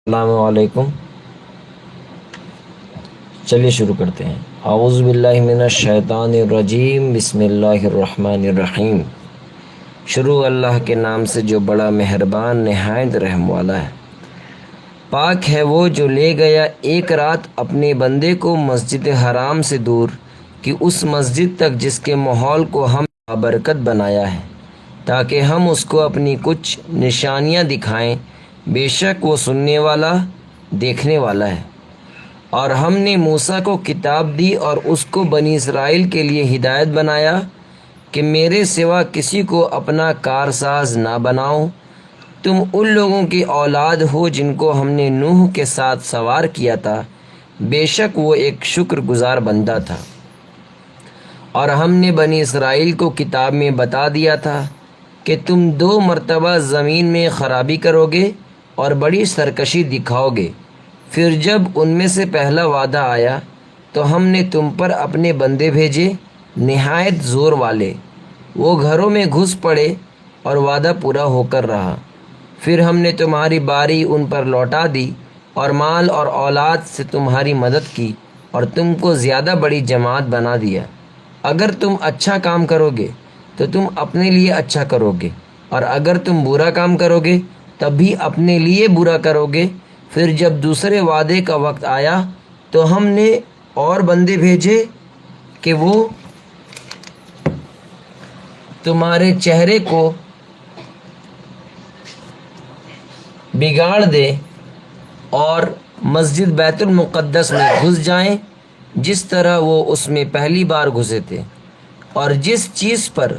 السلام علیکم۔ چلیے شروع کرتے ہیں۔ اعوذ باللہ من الشیطان الرجیم، بسم اللہ الرحمن الرحیم۔ شروع اللہ کے نام سے جو بڑا مہربان نہایت رحم والا ہے۔ پاک ہے وہ جو لے گیا ایک رات اپنے بندے کو مسجد حرام سے دور کہ اس مسجد تک جس کے ماحول کو ہم برکت بنایا ہے تاکہ ہم اس کو اپنی کچھ نشانیاں دکھائیں۔ بے شک وہ سننے والا دیکھنے والا ہے۔ اور ہم نے موسیٰ کو کتاب دی اور اس کو بنی اسرائیل کے لیے ہدایت بنایا کہ میرے سوا کسی کو اپنا کارساز نہ بناؤ۔ تم ان لوگوں کی اولاد ہو جن کو ہم نے نوح کے ساتھ سوار کیا تھا، بے شک وہ ایک شکر گزار بندہ تھا۔ اور ہم نے بنی اسرائیل کو کتاب میں بتا دیا تھا کہ تم 2 مرتبہ زمین میں خرابی کرو گے اور بڑی سرکشی دکھاؤ گے۔ پھر جب ان میں سے پہلا وعدہ آیا تو ہم نے تم پر اپنے بندے بھیجے نہایت زور والے۔ وہ گھروں میں گھس پڑے اور وعدہ پورا ہو کر رہا۔ پھر ہم نے تمہاری باری ان پر لوٹا دی اور مال اور اولاد سے تمہاری مدد کی اور تم کو زیادہ بڑی جماعت بنا دیا۔ اگر تم اچھا کام کرو گے تو تم اپنے لیے اچھا کرو گے، اور اگر تم برا کام کرو گے تب بھی اپنے لیے برا کرو گے۔ پھر جب دوسرے وعدے کا وقت آیا تو ہم نے اور بندے بھیجے کہ وہ تمہارے چہرے کو بگاڑ دے اور مسجد بیت المقدس میں گھس جائیں جس طرح وہ اس میں پہلی بار گھسے تھے، اور جس چیز پر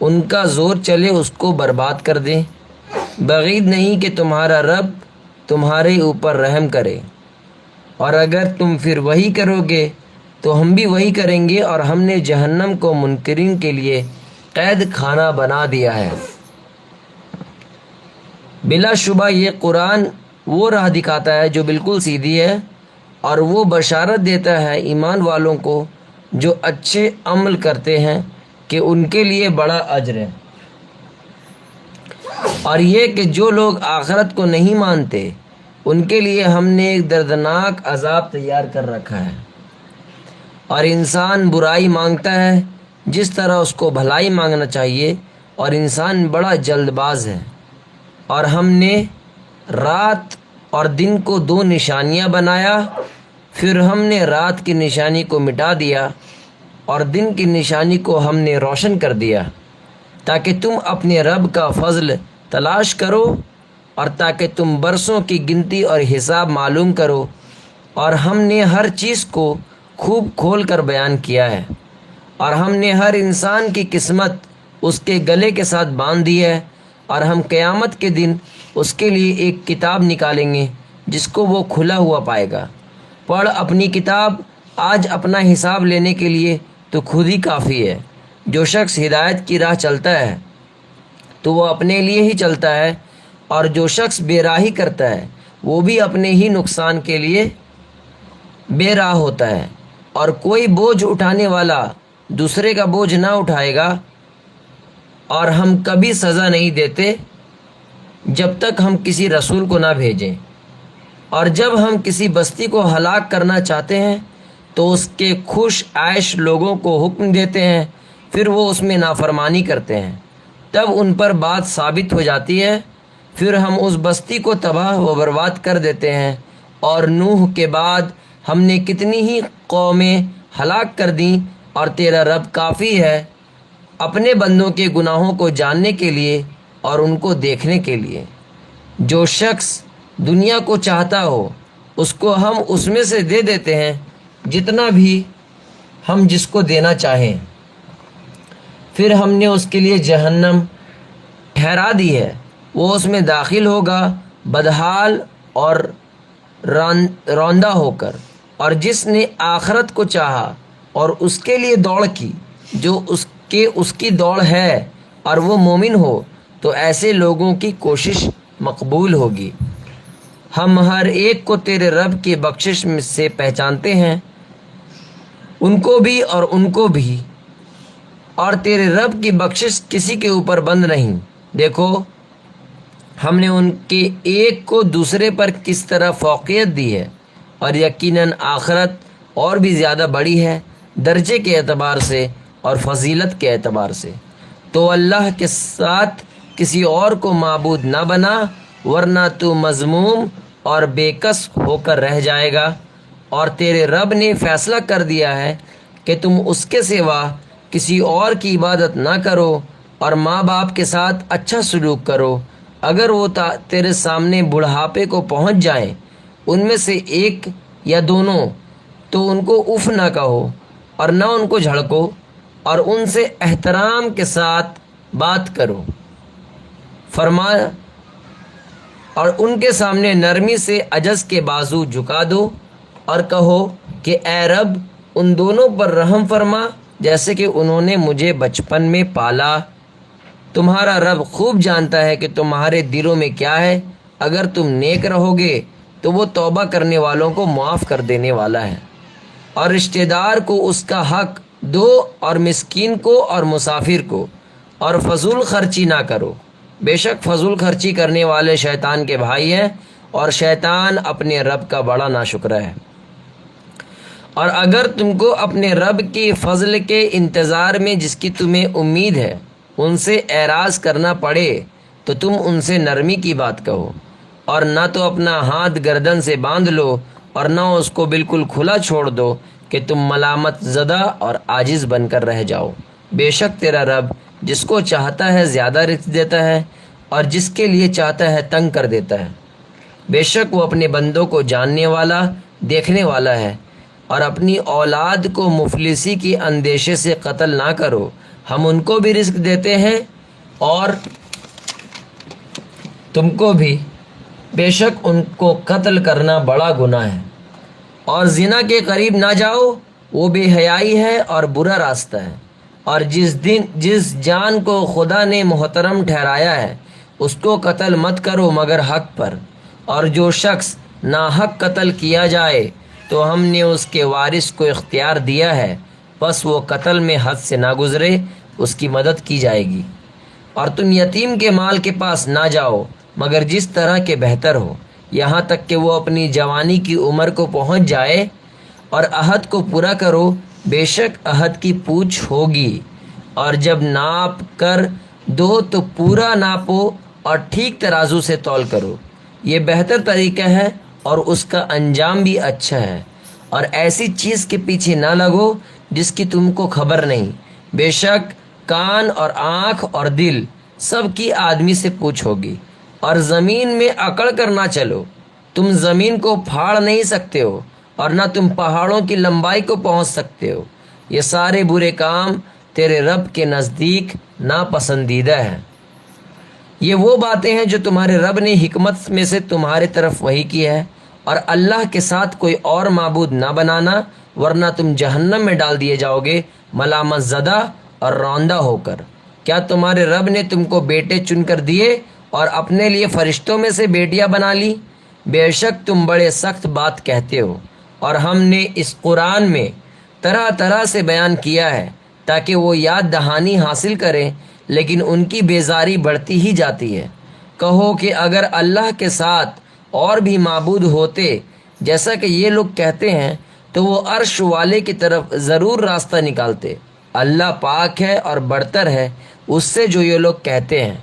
ان کا زور چلے اس کو برباد کر دیں۔ بعید نہیں کہ تمہارا رب تمہارے اوپر رحم کرے، اور اگر تم پھر وہی کرو گے تو ہم بھی وہی کریں گے، اور ہم نے جہنم کو منکرین کے لیے قید خانہ بنا دیا ہے۔ بلا شبہ یہ قرآن وہ راہ دکھاتا ہے جو بالکل سیدھی ہے، اور وہ بشارت دیتا ہے ایمان والوں کو جو اچھے عمل کرتے ہیں کہ ان کے لیے بڑا اجر ہے، اور یہ کہ جو لوگ آخرت کو نہیں مانتے ان کے لیے ہم نے ایک دردناک عذاب تیار کر رکھا ہے۔ اور انسان برائی مانگتا ہے جس طرح اس کو بھلائی مانگنا چاہیے، اور انسان بڑا جلد باز ہے۔ اور ہم نے رات اور دن کو 2 نشانیاں بنایا، پھر ہم نے رات کی نشانی کو مٹا دیا اور دن کی نشانی کو ہم نے روشن کر دیا، تاکہ تم اپنے رب کا فضل تلاش کرو اور تاکہ تم برسوں کی گنتی اور حساب معلوم کرو۔ اور ہم نے ہر چیز کو خوب کھول کر بیان کیا ہے، اور ہم نے ہر انسان کی قسمت اس کے گلے کے ساتھ باندھ دی ہے، اور ہم قیامت کے دن اس کے لیے ایک کتاب نکالیں گے جس کو وہ کھلا ہوا پائے گا۔ پڑھ اپنی کتاب، آج اپنا حساب لینے کے لیے تو خود ہی کافی ہے۔ جو شخص ہدایت کی راہ چلتا ہے تو وہ اپنے لیے ہی چلتا ہے، اور جو شخص بے راہی کرتا ہے وہ بھی اپنے ہی نقصان کے لیے بے راہ ہوتا ہے۔ اور کوئی بوجھ اٹھانے والا دوسرے کا بوجھ نہ اٹھائے گا، اور ہم کبھی سزا نہیں دیتے جب تک ہم کسی رسول کو نہ بھیجیں۔ اور جب ہم کسی بستی کو ہلاک کرنا چاہتے ہیں تو اس کے خوش عیش لوگوں کو حکم دیتے ہیں، پھر وہ اس میں نافرمانی کرتے ہیں، تب ان پر بات ثابت ہو جاتی ہے، پھر ہم اس بستی کو تباہ و برباد کر دیتے ہیں۔ اور نوح کے بعد ہم نے کتنی ہی قومیں ہلاک کر دیں، اور تیرا رب کافی ہے اپنے بندوں کے گناہوں کو جاننے کے لیے اور ان کو دیکھنے کے لیے۔ جو شخص دنیا کو چاہتا ہو اس کو ہم اس میں سے دے دیتے ہیں جتنا بھی ہم جس کو دینا چاہیں، پھر ہم نے اس کے لیے جہنم ٹھہرا دی ہے، وہ اس میں داخل ہوگا بدحال اور روندا ہو کر۔ اور جس نے آخرت کو چاہا اور اس کے لیے دوڑ کی جو اس کی دوڑ ہے اور وہ مومن ہو، تو ایسے لوگوں کی کوشش مقبول ہوگی۔ ہم ہر ایک کو تیرے رب کی بخشش سے پہچانتے ہیں، ان کو بھی اور ان کو بھی، اور تیرے رب کی بخشش کسی کے اوپر بند نہیں۔ دیکھو ہم نے ان کے ایک کو دوسرے پر کس طرح فوقیت دی ہے، اور یقیناً آخرت اور بھی زیادہ بڑی ہے درجے کے اعتبار سے اور فضیلت کے اعتبار سے۔ تو اللہ کے ساتھ کسی اور کو معبود نہ بنا، ورنہ تو مذموم اور بے کس ہو کر رہ جائے گا۔ اور تیرے رب نے فیصلہ کر دیا ہے کہ تم اس کے سوا کسی اور کی عبادت نہ کرو، اور ماں باپ کے ساتھ اچھا سلوک کرو۔ اگر وہ تیرے سامنے بڑھاپے کو پہنچ جائیں، ان میں سے ایک یا دونوں، تو ان کو اف نہ کہو اور نہ ان کو جھڑکو، اور ان سے احترام کے ساتھ بات کرو۔ فرمایا اور ان کے سامنے نرمی سے عجز کے بازو جھکا دو، اور کہو کہ اے رب ان دونوں پر رحم فرما جیسے کہ انہوں نے مجھے بچپن میں پالا۔ تمہارا رب خوب جانتا ہے کہ تمہارے دلوں میں کیا ہے۔ اگر تم نیک رہو گے تو وہ توبہ کرنے والوں کو معاف کر دینے والا ہے۔ اور رشتہ دار کو اس کا حق دو، اور مسکین کو اور مسافر کو، اور فضول خرچی نہ کرو۔ بے شک فضول خرچی کرنے والے شیطان کے بھائی ہیں، اور شیطان اپنے رب کا بڑا ناشکرا ہے۔ اور اگر تم کو اپنے رب کے فضل کے انتظار میں جس کی تمہیں امید ہے ان سے اعراض کرنا پڑے تو تم ان سے نرمی کی بات کہو، اور نہ تو اپنا ہاتھ گردن سے باندھ لو اور نہ اس کو بالکل کھلا چھوڑ دو کہ تم ملامت زدہ اور عاجز بن کر رہ جاؤ۔ بے شک تیرا رب جس کو چاہتا ہے زیادہ رزق دیتا ہے، اور جس کے لیے چاہتا ہے تنگ کر دیتا ہے۔ بے شک وہ اپنے بندوں کو جاننے والا، دیکھنے والا ہے۔ اور اپنی اولاد کو مفلسی کی اندیشے سے قتل نہ کرو، ہم ان کو بھی رزق دیتے ہیں اور تم کو بھی، بے شک ان کو قتل کرنا بڑا گناہ ہے۔ اور زنا کے قریب نہ جاؤ، وہ بے حیائی ہے اور برا راستہ ہے۔ اور جس جان کو خدا نے محترم ٹھہرایا ہے اس کو قتل مت کرو مگر حق پر، اور جو شخص ناحق قتل کیا جائے تو ہم نے اس کے وارث کو اختیار دیا ہے، بس وہ قتل میں حد سے نہ گزرے، اس کی مدد کی جائے گی۔ اور تم یتیم کے مال کے پاس نہ جاؤ مگر جس طرح کے بہتر ہو، یہاں تک کہ وہ اپنی جوانی کی عمر کو پہنچ جائے، اور عہد کو پورا کرو، بے شک عہد کی پوچھ ہوگی۔ اور جب ناپ کر دو تو پورا ناپو اور ٹھیک ترازو سے تول کرو، یہ بہتر طریقہ ہے اور اس کا انجام بھی اچھا ہے۔ اور ایسی چیز کے پیچھے نہ لگو جس کی تم کو خبر نہیں، بے شک کان اور آنکھ اور دل سب کی آدمی سے پوچھ ہوگی۔ اور زمین میں اکڑ کر نہ چلو، تم زمین کو پھاڑ نہیں سکتے ہو اور نہ تم پہاڑوں کی لمبائی کو پہنچ سکتے ہو۔ یہ سارے برے کام تیرے رب کے نزدیک ناپسندیدہ ہیں۔ یہ وہ باتیں ہیں جو تمہارے رب نے حکمت میں سے تمہارے طرف وحی کی ہے، اور اللہ کے ساتھ کوئی اور معبود نہ بنانا، ورنہ تم جہنم میں ڈال دیے جاؤ گے ملامت زدہ اور روندا ہو کر۔ کیا تمہارے رب نے تم کو بیٹے چن کر دیے اور اپنے لیے فرشتوں میں سے بیٹیاں بنا لی؟ بے شک تم بڑے سخت بات کہتے ہو۔ اور ہم نے اس قرآن میں طرح طرح سے بیان کیا ہے تاکہ وہ یاد دہانی حاصل کریں، لیکن ان کی بیزاری بڑھتی ہی جاتی ہے۔ کہو کہ اگر اللہ کے ساتھ اور بھی معبود ہوتے جیسا کہ یہ لوگ کہتے ہیں تو وہ عرش والے کی طرف ضرور راستہ نکالتے۔ اللہ پاک ہے اور برتر ہے اس سے جو یہ لوگ کہتے ہیں۔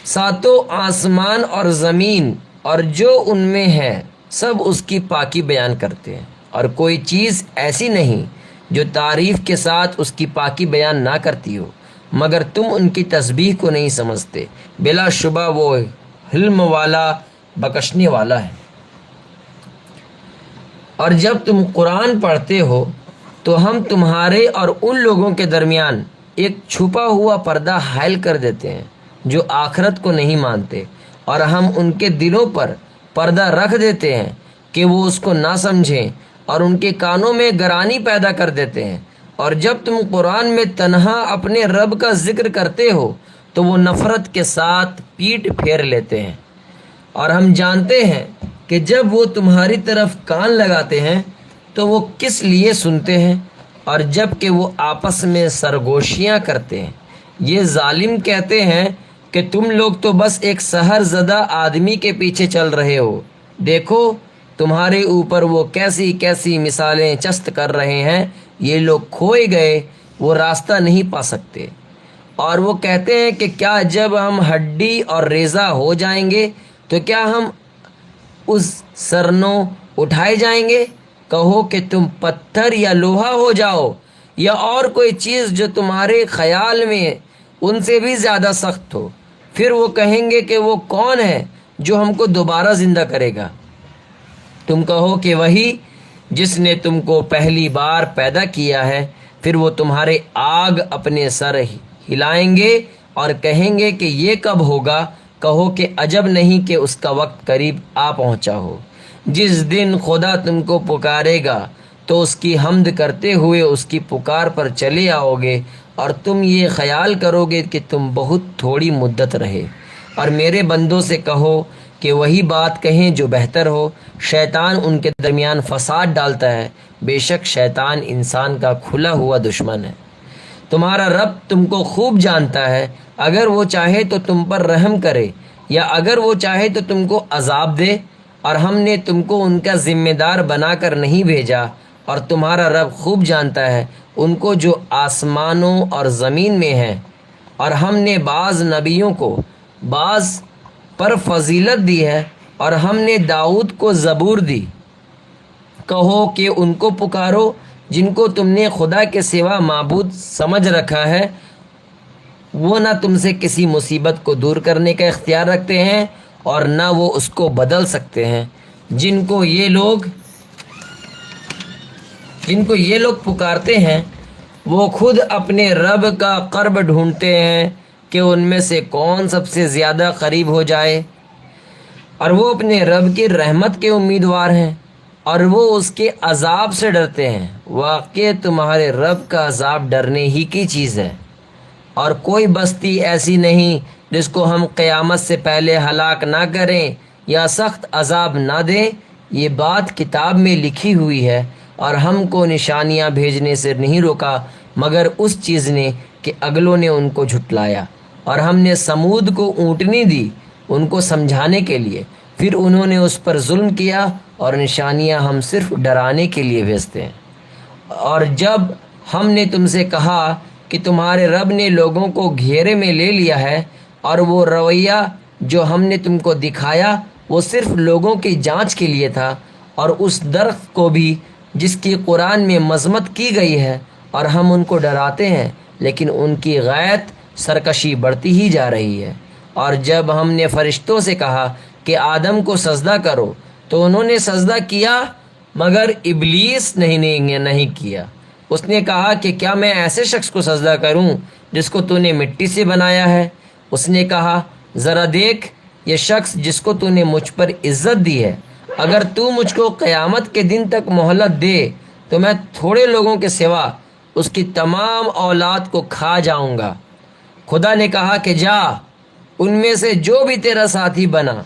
ساتوں آسمان اور زمین اور جو ان میں ہے سب اس کی پاکی بیان کرتے ہیں، اور کوئی چیز ایسی نہیں جو تعریف کے ساتھ اس کی پاکی بیان نہ کرتی ہو، مگر تم ان کی تسبیح کو نہیں سمجھتے۔ بلا شبہ وہ حلم والا، بخشنے والا ہے۔ اور جب تم قرآن پڑھتے ہو تو ہم تمہارے اور ان لوگوں کے درمیان ایک چھپا ہوا پردہ حائل کر دیتے ہیں جو آخرت کو نہیں مانتے، اور ہم ان کے دلوں پر پردہ رکھ دیتے ہیں کہ وہ اس کو نہ سمجھیں، اور ان کے کانوں میں گرانی پیدا کر دیتے ہیں۔ اور جب تم قرآن میں تنہا اپنے رب کا ذکر کرتے ہو تو وہ نفرت کے ساتھ پیٹ پھیر لیتے ہیں۔ اور ہم جانتے ہیں کہ جب وہ تمہاری طرف کان لگاتے ہیں تو وہ کس لیے سنتے ہیں، اور جب کہ وہ آپس میں سرگوشیاں کرتے ہیں۔ یہ ظالم کہتے ہیں کہ تم لوگ تو بس ایک سحر زدہ آدمی کے پیچھے چل رہے ہو۔ دیکھو تمہارے اوپر وہ کیسی کیسی مثالیں چست کر رہے ہیں۔ یہ لوگ کھوئے گئے، وہ راستہ نہیں پا سکتے، اور وہ کہتے ہیں کہ کیا جب ہم ہڈی اور ریزہ ہو جائیں گے تو کیا ہم اس سرنو اٹھائے جائیں گے؟ کہو کہ تم پتھر یا لوہا ہو جاؤ یا اور کوئی چیز جو تمہارے خیال میں ان سے بھی زیادہ سخت ہو، پھر وہ کہیں گے کہ وہ کون ہے جو ہم کو دوبارہ زندہ کرے گا؟ تم کہو کہ وہی جس نے تم کو پہلی بار پیدا کیا ہے۔ پھر وہ تمہارے آگ اپنے سر ہلائیں گے اور کہیں گے کہ یہ کب ہوگا؟ کہو کہ عجب نہیں کہ اس کا وقت قریب آ پہنچا ہو۔ جس دن خدا تم کو پکارے گا تو اس کی حمد کرتے ہوئے اس کی پکار پر چلے آؤ گے، اور تم یہ خیال کرو گے کہ تم بہت تھوڑی مدت رہے۔ اور میرے بندوں سے کہو کہ وہی بات کہیں جو بہتر ہو۔ شیطان ان کے درمیان فساد ڈالتا ہے، بے شک شیطان انسان کا کھلا ہوا دشمن ہے۔ تمہارا رب تم کو خوب جانتا ہے، اگر وہ چاہے تو تم پر رحم کرے یا اگر وہ چاہے تو تم کو عذاب دے، اور ہم نے تم کو ان کا ذمہ دار بنا کر نہیں بھیجا۔ اور تمہارا رب خوب جانتا ہے ان کو جو آسمانوں اور زمین میں ہیں، اور ہم نے بعض نبیوں کو بعض پر فضیلت دی ہے، اور ہم نے داؤد کو زبور دی۔ کہو کہ ان کو پکارو جن کو تم نے خدا کے سوا معبود سمجھ رکھا ہے، وہ نہ تم سے کسی مصیبت کو دور کرنے کا اختیار رکھتے ہیں اور نہ وہ اس کو بدل سکتے ہیں۔ جن کو یہ لوگ پکارتے ہیں وہ خود اپنے رب کا قرب ڈھونڈتے ہیں کہ ان میں سے کون سب سے زیادہ قریب ہو جائے، اور وہ اپنے رب کی رحمت کے امیدوار ہیں، اور وہ اس کے عذاب سے ڈرتے ہیں۔ واقع تمہارے رب کا عذاب ڈرنے ہی کی چیز ہے، اور کوئی بستی ایسی نہیں جس کو ہم قیامت سے پہلے ہلاک نہ کریں یا سخت عذاب نہ دیں۔ یہ بات کتاب میں لکھی ہوئی ہے، اور ہم کو نشانیاں بھیجنے سے نہیں روکا مگر اس چیز نے کہ اگلوں نے ان کو جھٹلایا۔ اور ہم نے سمود کو اونٹنی دی ان کو سمجھانے کے لیے، پھر انہوں نے اس پر ظلم کیا، اور نشانیاں ہم صرف ڈرانے کے لیے بھیجتے ہیں۔ اور جب ہم نے تم سے کہا کہ تمہارے رب نے لوگوں کو گھیرے میں لے لیا ہے، اور وہ رویہ جو ہم نے تم کو دکھایا وہ صرف لوگوں کی جانچ کے لیے تھا، اور اس درخت کو بھی جس کی قرآن میں مذمت کی گئی ہے، اور ہم ان کو ڈراتے ہیں لیکن ان کی غیرت سرکشی بڑھتی ہی جا رہی ہے۔ اور جب ہم نے فرشتوں سے کہا کہ آدم کو سجدہ کرو تو انہوں نے سجدہ کیا، مگر ابلیس نہیں کیا۔ اس نے کہا کہ کیا میں ایسے شخص کو سجدہ کروں جس کو تو نے مٹی سے بنایا ہے؟ اس نے کہا ذرا دیکھ، یہ شخص جس کو تو نے مجھ پر عزت دی ہے، اگر تو مجھ کو قیامت کے دن تک مہلت دے تو میں تھوڑے لوگوں کے سوا اس کی تمام اولاد کو کھا جاؤں گا۔ خدا نے کہا کہ جا، ان میں سے جو بھی تیرا ساتھی بنا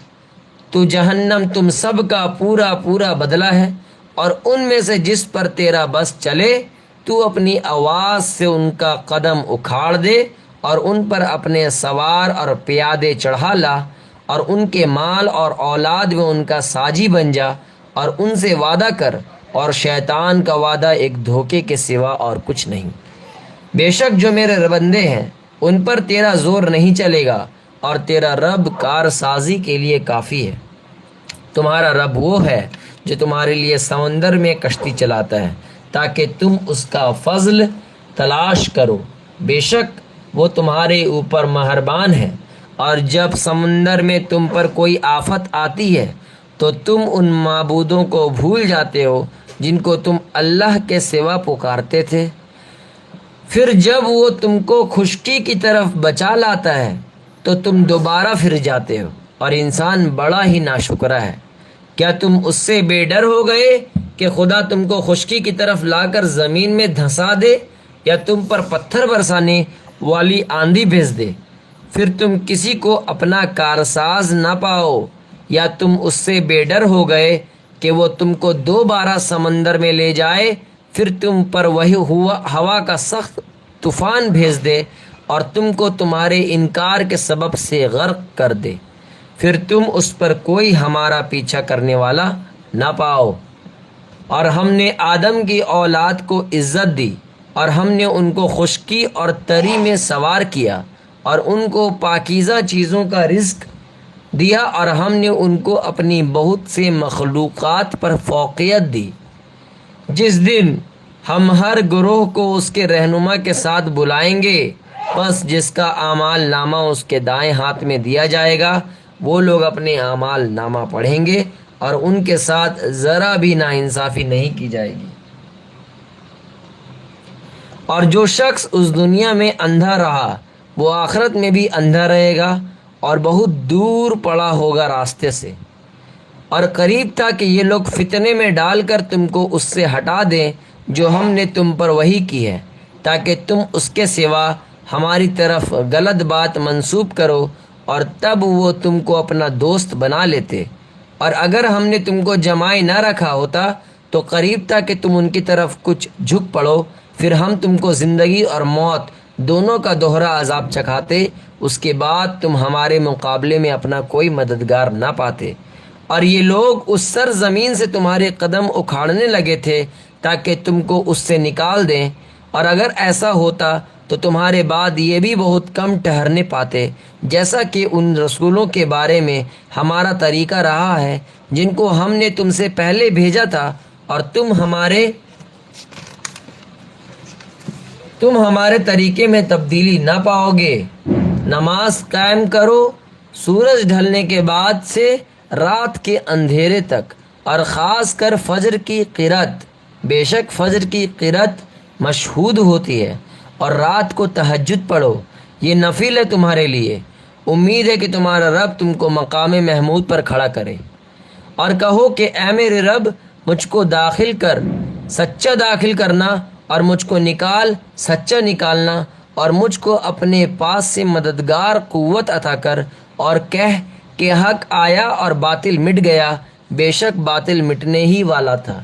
تو جہنم تم سب کا پورا پورا بدلہ ہے، اور ان میں سے جس پر تیرا بس چلے تو اپنی آواز سے ان کا قدم اکھاڑ دے، اور ان پر اپنے سوار اور پیادے چڑھا لا، اور ان کے مال اور اولاد میں ان کا ساجی بن جا، اور ان سے وعدہ کر، اور شیطان کا وعدہ ایک دھوکے کے سوا اور کچھ نہیں۔ بے شک جو میرے بندے ہیں ان پر تیرا زور نہیں چلے گا، اور تیرا رب کار سازی کے لیے کافی ہے۔ تمہارا رب وہ ہے جو تمہارے لیے سمندر میں کشتی چلاتا ہے تاکہ تم اس کا فضل تلاش کرو، بے شک وہ تمہارے اوپر مہربان ہے۔ اور جب سمندر میں تم پر کوئی آفت آتی ہے تو تم ان معبودوں کو بھول جاتے ہو جن کو تم اللہ کے سوا پکارتے تھے، پھر جب وہ تم کو خشکی کی طرف بچا لاتا ہے تو تم دوبارہ پھر جاتے ہو، اور انسان بڑا ہی ناشکرا ہے۔ کیا تم اس سے بے ڈر ہو گئے کہ خدا تم کو خشکی کی طرف لا کر زمین میں دھنسا دے، یا تم پر پتھر برسانے والی آندھی بھیج دے؟ پھر تم کسی کو اپنا کارساز نہ پاؤ، یا تم اس سے بے ڈر ہو گئے کہ وہ تم کو دوبارہ سمندر میں لے جائے، پھر تم پر وہی ہوا کا سخت طوفان بھیج دے، اور تم کو تمہارے انکار کے سبب سے غرق کر دے، پھر تم اس پر کوئی ہمارا پیچھا کرنے والا نہ پاؤ۔ اور ہم نے آدم کی اولاد کو عزت دی، اور ہم نے ان کو خشکی اور تری میں سوار کیا، اور ان کو پاکیزہ چیزوں کا رزق دیا، اور ہم نے ان کو اپنی بہت سے مخلوقات پر فوقیت دی۔ جس دن ہم ہر گروہ کو اس کے رہنما کے ساتھ بلائیں گے، پس جس کا اعمال نامہ اس کے دائیں ہاتھ میں دیا جائے گا، وہ لوگ اپنے اعمال نامہ پڑھیں گے، اور ان کے ساتھ ذرا بھی ناانصافی نہیں کی جائے گی۔ اور جو شخص اس دنیا میں اندھا رہا وہ آخرت میں بھی اندھا رہے گا، اور بہت دور پڑا ہوگا راستے سے۔ اور قریب تھا کہ یہ لوگ فتنے میں ڈال کر تم کو اس سے ہٹا دیں جو ہم نے تم پر وحی کی ہے، تاکہ تم اس کے سوا ہماری طرف غلط بات منسوب کرو، اور تب وہ تم کو اپنا دوست بنا لیتے۔ اور اگر ہم نے تم کو جمائے نہ رکھا ہوتا تو قریب تھا کہ تم ان کی طرف کچھ جھک پڑو، پھر ہم تم کو زندگی اور موت دونوں کا دوہرا عذاب چکھاتے، اس کے بعد تم ہمارے مقابلے میں اپنا کوئی مددگار نہ پاتے۔ اور یہ لوگ اس سرزمین سے تمہارے قدم اکھاڑنے لگے تھے تاکہ تم کو اس سے نکال دیں، اور اگر ایسا ہوتا تو تمہارے بعد یہ بھی بہت کم ٹھہرنے پاتے، جیسا کہ ان رسولوں کے بارے میں ہمارا طریقہ رہا ہے جن کو ہم نے تم سے پہلے بھیجا تھا، اور تم ہمارے طریقے میں تبدیلی نہ پاؤ گے۔ نماز قائم کرو سورج ڈھلنے کے بعد سے رات کے اندھیرے تک، اور خاص کر فجر کی قرات، بے شک فجر کی قرات مشہود ہوتی ہے، اور رات کو تہجد پڑھو، یہ نفل ہے تمہارے لیے۔ امید ہے کہ تمہارا رب تم کو مقام محمود پر کھڑا کرے۔ اور کہو کہ اے میرے رب، مجھ کو داخل کر، سچا داخل کرنا، اور مجھ کو نکال، سچا نکالنا، اور مجھ کو اپنے پاس سے مددگار قوت عطا کر، اور کہہ کہ حق آیا اور باطل مٹ گیا، بے شک باطل مٹنے ہی والا تھا۔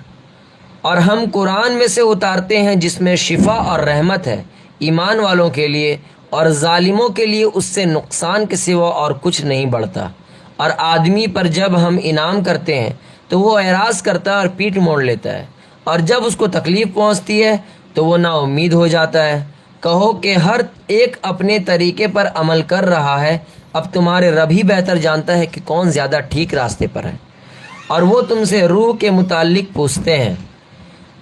اور ہم قرآن میں سے اتارتے ہیں جس میں شفا اور رحمت ہے ایمان والوں کے لیے، اور ظالموں کے لیے اس سے نقصان کے سوا اور کچھ نہیں بڑھتا۔ اور آدمی پر جب ہم انعام کرتے ہیں تو وہ اعراض کرتا ہے اور پیٹھ موڑ لیتا ہے، اور جب اس کو تکلیف پہنچتی ہے تو وہ نا امید ہو جاتا ہے۔ کہو کہ ہر ایک اپنے طریقے پر عمل کر رہا ہے، اب تمہارے رب ہی بہتر جانتا ہے کہ کون زیادہ ٹھیک راستے پر ہے۔ اور وہ تم سے روح کے متعلق پوچھتے ہیں،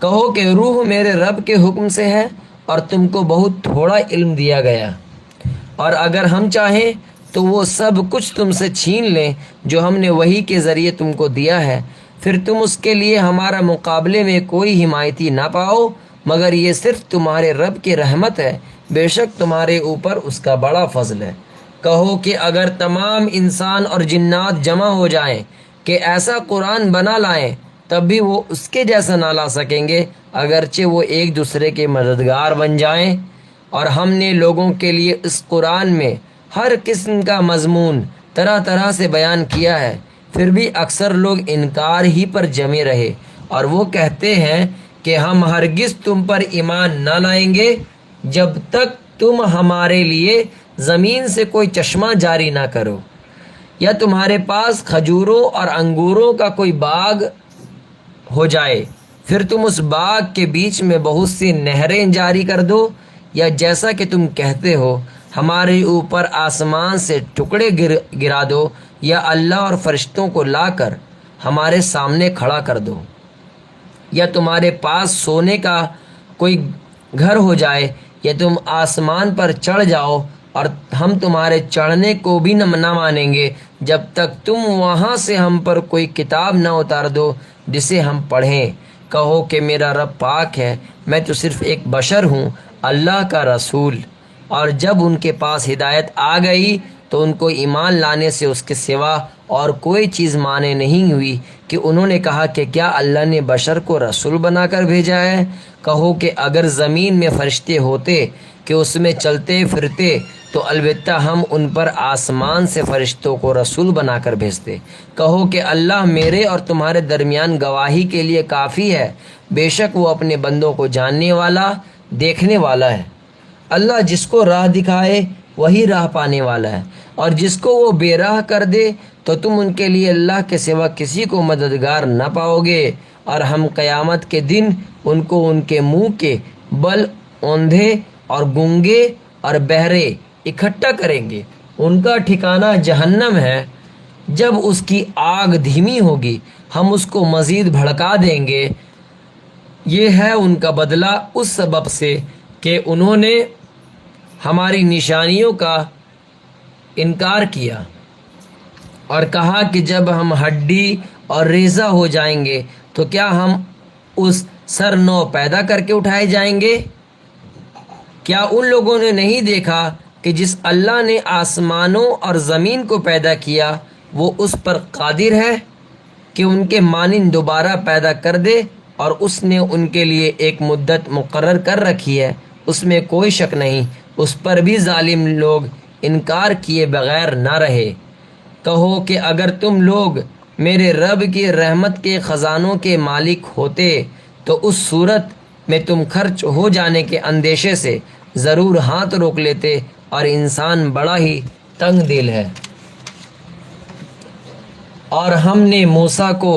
کہو کہ روح میرے رب کے حکم سے ہے، اور تم کو بہت تھوڑا علم دیا گیا، اور اگر ہم چاہیں تو وہ سب کچھ تم سے چھین لیں جو ہم نے وحی کے ذریعے تم کو دیا ہے، پھر تم اس کے لیے ہمارا مقابلے میں کوئی حمایتی نہ پاؤ، مگر یہ صرف تمہارے رب کی رحمت ہے، بے شک تمہارے اوپر اس کا بڑا فضل ہے۔ کہو کہ اگر تمام انسان اور جنات جمع ہو جائیں کہ ایسا قرآن بنا لائیں، تب بھی وہ اس کے جیسا نہ لا سکیں گے، اگرچہ وہ ایک دوسرے کے مددگار بن جائیں۔ اور ہم نے لوگوں کے لیے اس قرآن میں ہر قسم کا مضمون طرح طرح سے بیان کیا ہے، پھر بھی اکثر لوگ انکار ہی پر جمے رہے، اور وہ کہتے ہیں کہ ہم ہرگز تم پر ایمان نہ لائیں گے جب تک تم ہمارے لیے زمین سے کوئی چشمہ جاری نہ کرو، یا تمہارے پاس کھجوروں اور انگوروں کا کوئی باغ ہو جائے، پھر تم اس باغ کے بیچ میں بہت سی نہریں جاری کر دو، یا جیسا کہ تم کہتے ہو ہمارے اوپر آسمان سے ٹکڑے گرا دو، یا اللہ اور فرشتوں کو لا کر ہمارے سامنے کھڑا کر دو، یا تمہارے پاس سونے کا کوئی گھر ہو جائے، یا تم آسمان پر چڑھ جاؤ، اور ہم تمہارے چڑھنے کو بھی نہ مانیں گے جب تک تم وہاں سے ہم پر کوئی کتاب نہ اتار دو جسے ہم پڑھیں۔ کہو کہ میرا رب پاک ہے، میں تو صرف ایک بشر ہوں، اللہ کا رسول۔ اور جب ان کے پاس ہدایت آ گئی تو ان کو ایمان لانے سے اس کے سوا اور کوئی چیز مانے نہیں ہوئی کہ انہوں نے کہا کہ کیا اللہ نے بشر کو رسول بنا کر بھیجا ہے؟ کہو کہ اگر زمین میں فرشتے ہوتے کہ اس میں چلتے پھرتے تو البتہ ہم ان پر آسمان سے فرشتوں کو رسول بنا کر بھیجتے۔ کہو کہ اللہ میرے اور تمہارے درمیان گواہی کے لیے کافی ہے، بے شک وہ اپنے بندوں کو جاننے والا، دیکھنے والا ہے۔ اللہ جس کو راہ دکھائے وہی راہ پانے والا ہے، اور جس کو وہ بے راہ کر دے تو تم ان کے لیے اللہ کے سوا کسی کو مددگار نہ پاؤ گے۔ اور ہم قیامت کے دن ان کو ان کے منہ کے بل اوندھے اور گونگے اور بہرے اکٹھا کریں گے۔ ان کا ٹھکانہ جہنم ہے، جب اس کی آگ دھیمی ہوگی ہم اس کو مزید بھڑکا دیں گے۔ یہ ہے ان کا بدلہ اس سبب سے کہ انہوں نے ہماری نشانیوں کا انکار کیا اور کہا کہ جب ہم ہڈی اور ریزہ ہو جائیں گے تو کیا ہم اس سر نو پیدا کر کے اٹھائے جائیں گے؟ کیا ان لوگوں نے نہیں دیکھا کہ جس اللہ نے آسمانوں اور زمین کو پیدا کیا وہ اس پر قادر ہے کہ ان کے مانند دوبارہ پیدا کر دے، اور اس نے ان کے لیے ایک مدت مقرر کر رکھی ہے، اس میں کوئی شک نہیں، اس پر بھی ظالم لوگ انکار کیے بغیر نہ رہے۔ کہو کہ اگر تم لوگ میرے رب کی رحمت کے خزانوں کے مالک ہوتے تو اس صورت میں تم خرچ ہو جانے کے اندیشے سے ضرور ہاتھ روک لیتے، اور انسان بڑا ہی تنگ دل ہے۔ اور ہم نے موسیٰ کو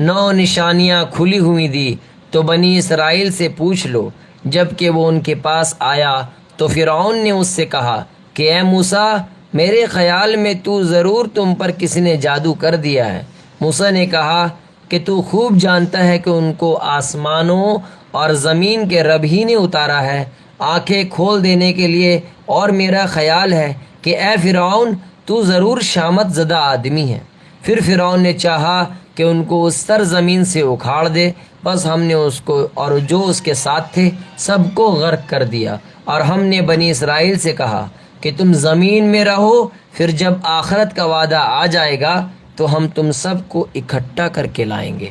9 نشانیاں کھلی ہوئی دی تو بنی اسرائیل سے پوچھ لو۔ جب کہ وہ ان کے پاس آیا تو فرعون نے اس سے کہا کہ اے موسیٰ، میرے خیال میں تو ضرور تم پر کسی نے جادو کر دیا ہے۔ موسیٰ نے کہا کہ تو خوب جانتا ہے کہ ان کو آسمانوں اور زمین کے رب ہی نے اتارا ہے آنکھیں کھول دینے کے لیے، اور میرا خیال ہے کہ اے فرعون تو ضرور شامت زدہ آدمی ہے۔ پھر فرعون نے چاہا کہ ان کو اس سرزمین سے اکھاڑ دے، بس ہم نے اس کو اور جو اس کے ساتھ تھے سب کو غرق کر دیا۔ اور ہم نے بنی اسرائیل سے کہا کہ تم زمین میں رہو، پھر جب آخرت کا وعدہ آ جائے گا تو ہم تم سب کو اکٹھا کر کے لائیں گے۔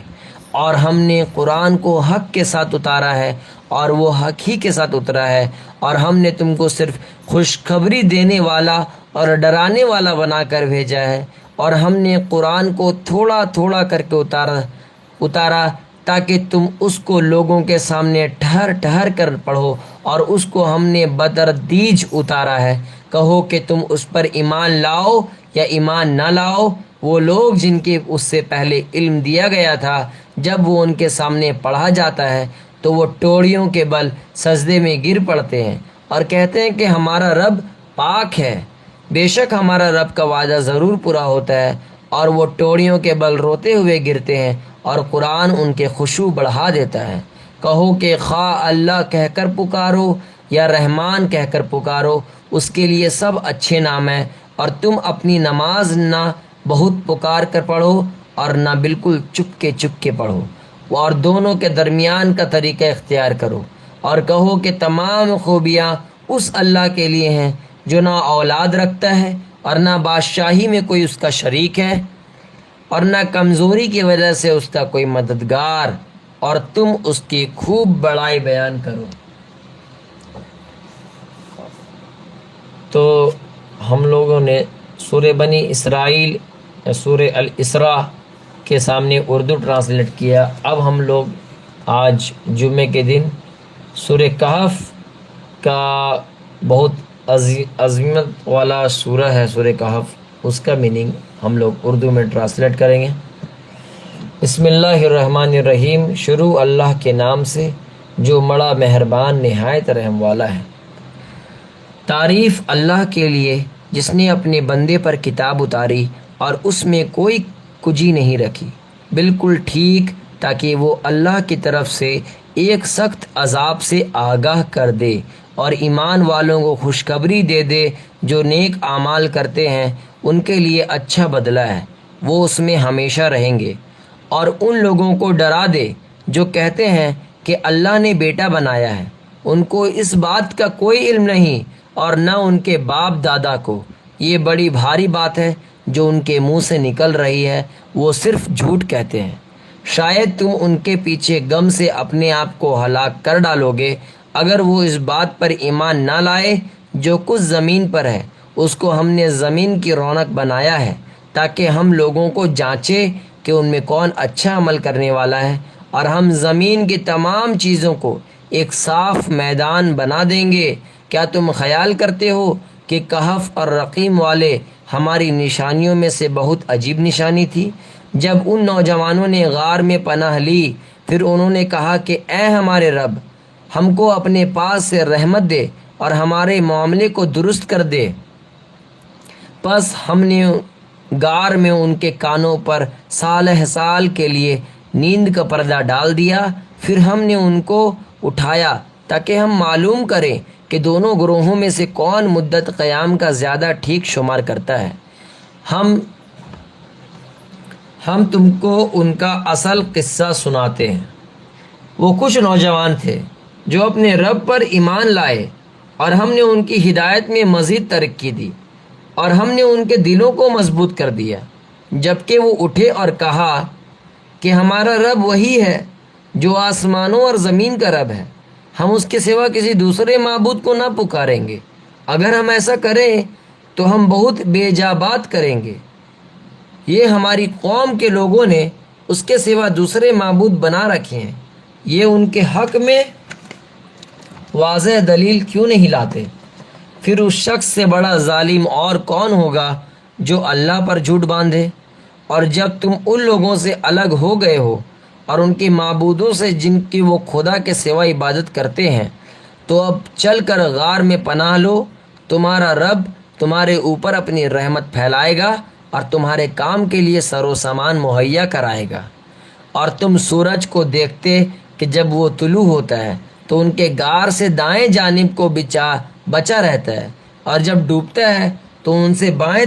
اور ہم نے قرآن کو حق کے ساتھ اتارا ہے، اور وہ حق ہی کے ساتھ اترا ہے، اور ہم نے تم کو صرف خوشخبری دینے والا اور ڈرانے والا بنا کر بھیجا ہے۔ اور ہم نے قرآن کو تھوڑا تھوڑا کر کے اتارا تاکہ تم اس کو لوگوں کے سامنے ٹھہر ٹھہر کر پڑھو، اور اس کو ہم نے بتدریج اتارا ہے۔ کہو کہ تم اس پر ایمان لاؤ یا ایمان نہ لاؤ، وہ لوگ جن کے اس سے پہلے علم دیا گیا تھا جب وہ ان کے سامنے پڑھا جاتا ہے تو وہ ٹوڑیوں کے بل سجدے میں گر پڑتے ہیں اور کہتے ہیں کہ ہمارا رب پاک ہے۔ بے شک ہمارا رب کا وعدہ ضرور پورا ہوتا ہے، اور وہ ٹوڑیوں کے بل روتے ہوئے گرتے ہیں، اور قرآن ان کے خشوع بڑھا دیتا ہے۔ کہو کہ خواہ اللہ کہہ کر پکارو یا رحمان کہہ کر پکارو، اس کے لیے سب اچھے نام ہیں، اور تم اپنی نماز نہ بہت پکار کر پڑھو اور نہ بالکل چپ کے پڑھو، اور دونوں کے درمیان کا طریقہ اختیار کرو، اور کہو کہ تمام خوبیاں اس اللہ کے لیے ہیں جو نہ اولاد رکھتا ہے اور نہ بادشاہی میں کوئی اس کا شریک ہے، اور نہ کمزوری کی وجہ سے اس کا کوئی مددگار، اور تم اس کی خوب بڑائی بیان کرو۔ تو ہم لوگوں نے سورہ بنی اسرائیل یا سورہ الاسراء کے سامنے اردو ٹرانسلیٹ کیا۔ اب ہم لوگ آج جمعے کے دن سورہ کہف کا بہت عظمت والا سورہ ہے سورہ کہف، اس کا میننگ ہم لوگ اردو میں ٹرانسلیٹ کریں گے۔ بسم اللہ الرحمن الرحیم، شروع اللہ کے نام سے جو بڑا مہربان نہایت رحم والا ہے۔ تعریف اللہ کے لیے جس نے اپنے بندے پر کتاب اتاری اور اس میں کوئی کجی نہیں رکھی، بالکل ٹھیک، تاکہ وہ اللہ کی طرف سے ایک سخت عذاب سے آگاہ کر دے اور ایمان والوں کو خوشخبری دے دے۔ جو نیک اعمال کرتے ہیں ان کے لیے اچھا بدلہ ہے، وہ اس میں ہمیشہ رہیں گے۔ اور ان لوگوں کو ڈرا دے جو کہتے ہیں کہ اللہ نے بیٹا بنایا ہے، ان کو اس بات کا کوئی علم نہیں اور نہ ان کے باپ دادا کو۔ یہ بڑی بھاری بات ہے جو ان کے منہ سے نکل رہی ہے، وہ صرف جھوٹ کہتے ہیں۔ شاید تم ان کے پیچھے غم سے اپنے آپ کو ہلاک کر ڈالو گے اگر وہ اس بات پر ایمان نہ لائے جو کچھ زمین پر ہے، اس کو ہم نے زمین کی رونق بنایا ہے تاکہ ہم لوگوں کو جانچے کہ ان میں کون اچھا عمل کرنے والا ہے، اور ہم زمین کی تمام چیزوں کو ایک صاف میدان بنا دیں گے۔ کیا تم خیال کرتے ہو کہ کہف اور رقیم والے ہماری نشانیوں میں سے بہت عجیب نشانی تھی؟ جب ان نوجوانوں نے غار میں پناہ لی، پھر انہوں نے کہا کہ اے ہمارے رب، ہم کو اپنے پاس سے رحمت دے اور ہمارے معاملے کو درست کر دے۔ پس ہم نے غار میں ان کے کانوں پر سالہ سال کے لیے نیند کا پردہ ڈال دیا۔ پھر ہم نے ان کو اٹھایا تاکہ ہم معلوم کریں کہ دونوں گروہوں میں سے کون مدت قیام کا زیادہ ٹھیک شمار کرتا ہے۔ ہم تم کو ان کا اصل قصہ سناتے ہیں۔ وہ کچھ نوجوان تھے جو اپنے رب پر ایمان لائے، اور ہم نے ان کی ہدایت میں مزید ترقی دی، اور ہم نے ان کے دلوں کو مضبوط کر دیا۔ جبکہ وہ اٹھے اور کہا کہ ہمارا رب وہی ہے جو آسمانوں اور زمین کا رب ہے، ہم اس کے سوا کسی دوسرے معبود کو نہ پکاریں گے۔ اگر ہم ایسا کریں تو ہم بہت بے جا بات کریں گے۔ یہ ہماری قوم کے لوگوں نے اس کے سوا دوسرے معبود بنا رکھے ہیں، یہ ان کے حق میں واضح دلیل کیوں نہیں لاتے؟ پھر اس شخص سے بڑا ظالم اور کون ہوگا جو اللہ پر جھوٹ باندھے؟ اور جب تم ان لوگوں سے الگ ہو گئے ہو اور ان کے معبودوں سے جن کی وہ خدا کے سوا عبادت کرتے ہیں، تو اب چل کر غار میں پناہ لو۔ تمہارا رب تمہارے اوپر اپنی رحمت پھیلائے گا اور تمہارے کام کے لیے سر و سامان مہیا کرائے گا۔ اور تم سورج کو دیکھتے کہ جب وہ طلوع ہوتا ہے تو ان کے غار سے دائیں جانب کو بچا رہتا ہے، اور جب ڈوبتا ہے تو ان سے بائیں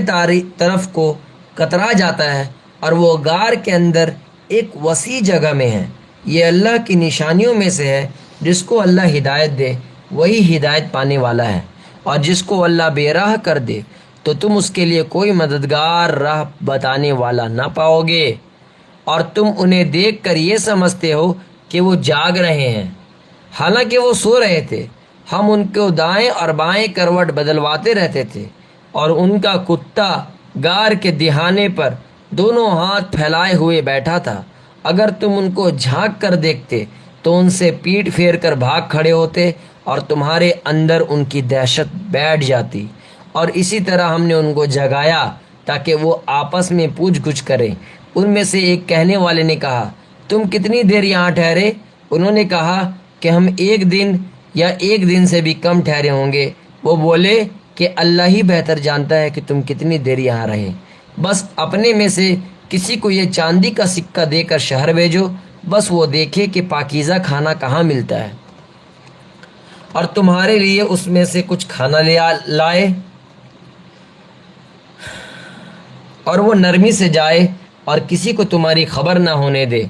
طرف کو کترا جاتا ہے، اور وہ غار کے اندر ایک وسیع جگہ میں ہے۔ یہ اللہ کی نشانیوں میں سے ہے۔ جس کو اللہ ہدایت دے وہی ہدایت پانے والا ہے، اور جس کو اللہ بے راہ کر دے تو تم اس کے لیے کوئی مددگار راہ بتانے والا نہ پاؤ گے۔ اور تم انہیں دیکھ کر یہ سمجھتے ہو کہ وہ جاگ رہے ہیں، حالانکہ وہ سو رہے تھے۔ ہم ان کو دائیں اور بائیں کروٹ بدلواتے رہتے تھے، اور ان کا کتا غار کے دہانے پر دونوں ہاتھ پھیلائے ہوئے بیٹھا تھا۔ اگر تم ان کو جھانک کر دیکھتے تو ان سے پیٹ پھیر کر بھاگ کھڑے ہوتے، اور تمہارے اندر ان کی دہشت بیٹھ جاتی۔ اور اسی طرح ہم نے ان کو جگایا تاکہ وہ آپس میں پوچھ گچھ کریں۔ ان میں سے ایک کہنے والے نے کہا، تم کتنی دیر یہاں ٹھہرے؟ انہوں نے کہا کہ ہم 1 دن یا 1 دن سے بھی کم ٹھہرے ہوں گے۔ وہ بولے کہ اللہ ہی بہتر جانتا ہے کہ تم کتنی دیر یہاں رہے۔ بس اپنے میں سے کسی کو یہ چاندی کا سکہ دے کر شہر بھیجو، بس وہ دیکھے کہ پاکیزہ کھانا کہاں ملتا ہے، اور تمہارے لیے اس میں سے کچھ کھانا لائے، اور وہ نرمی سے جائے اور کسی کو تمہاری خبر نہ ہونے دے۔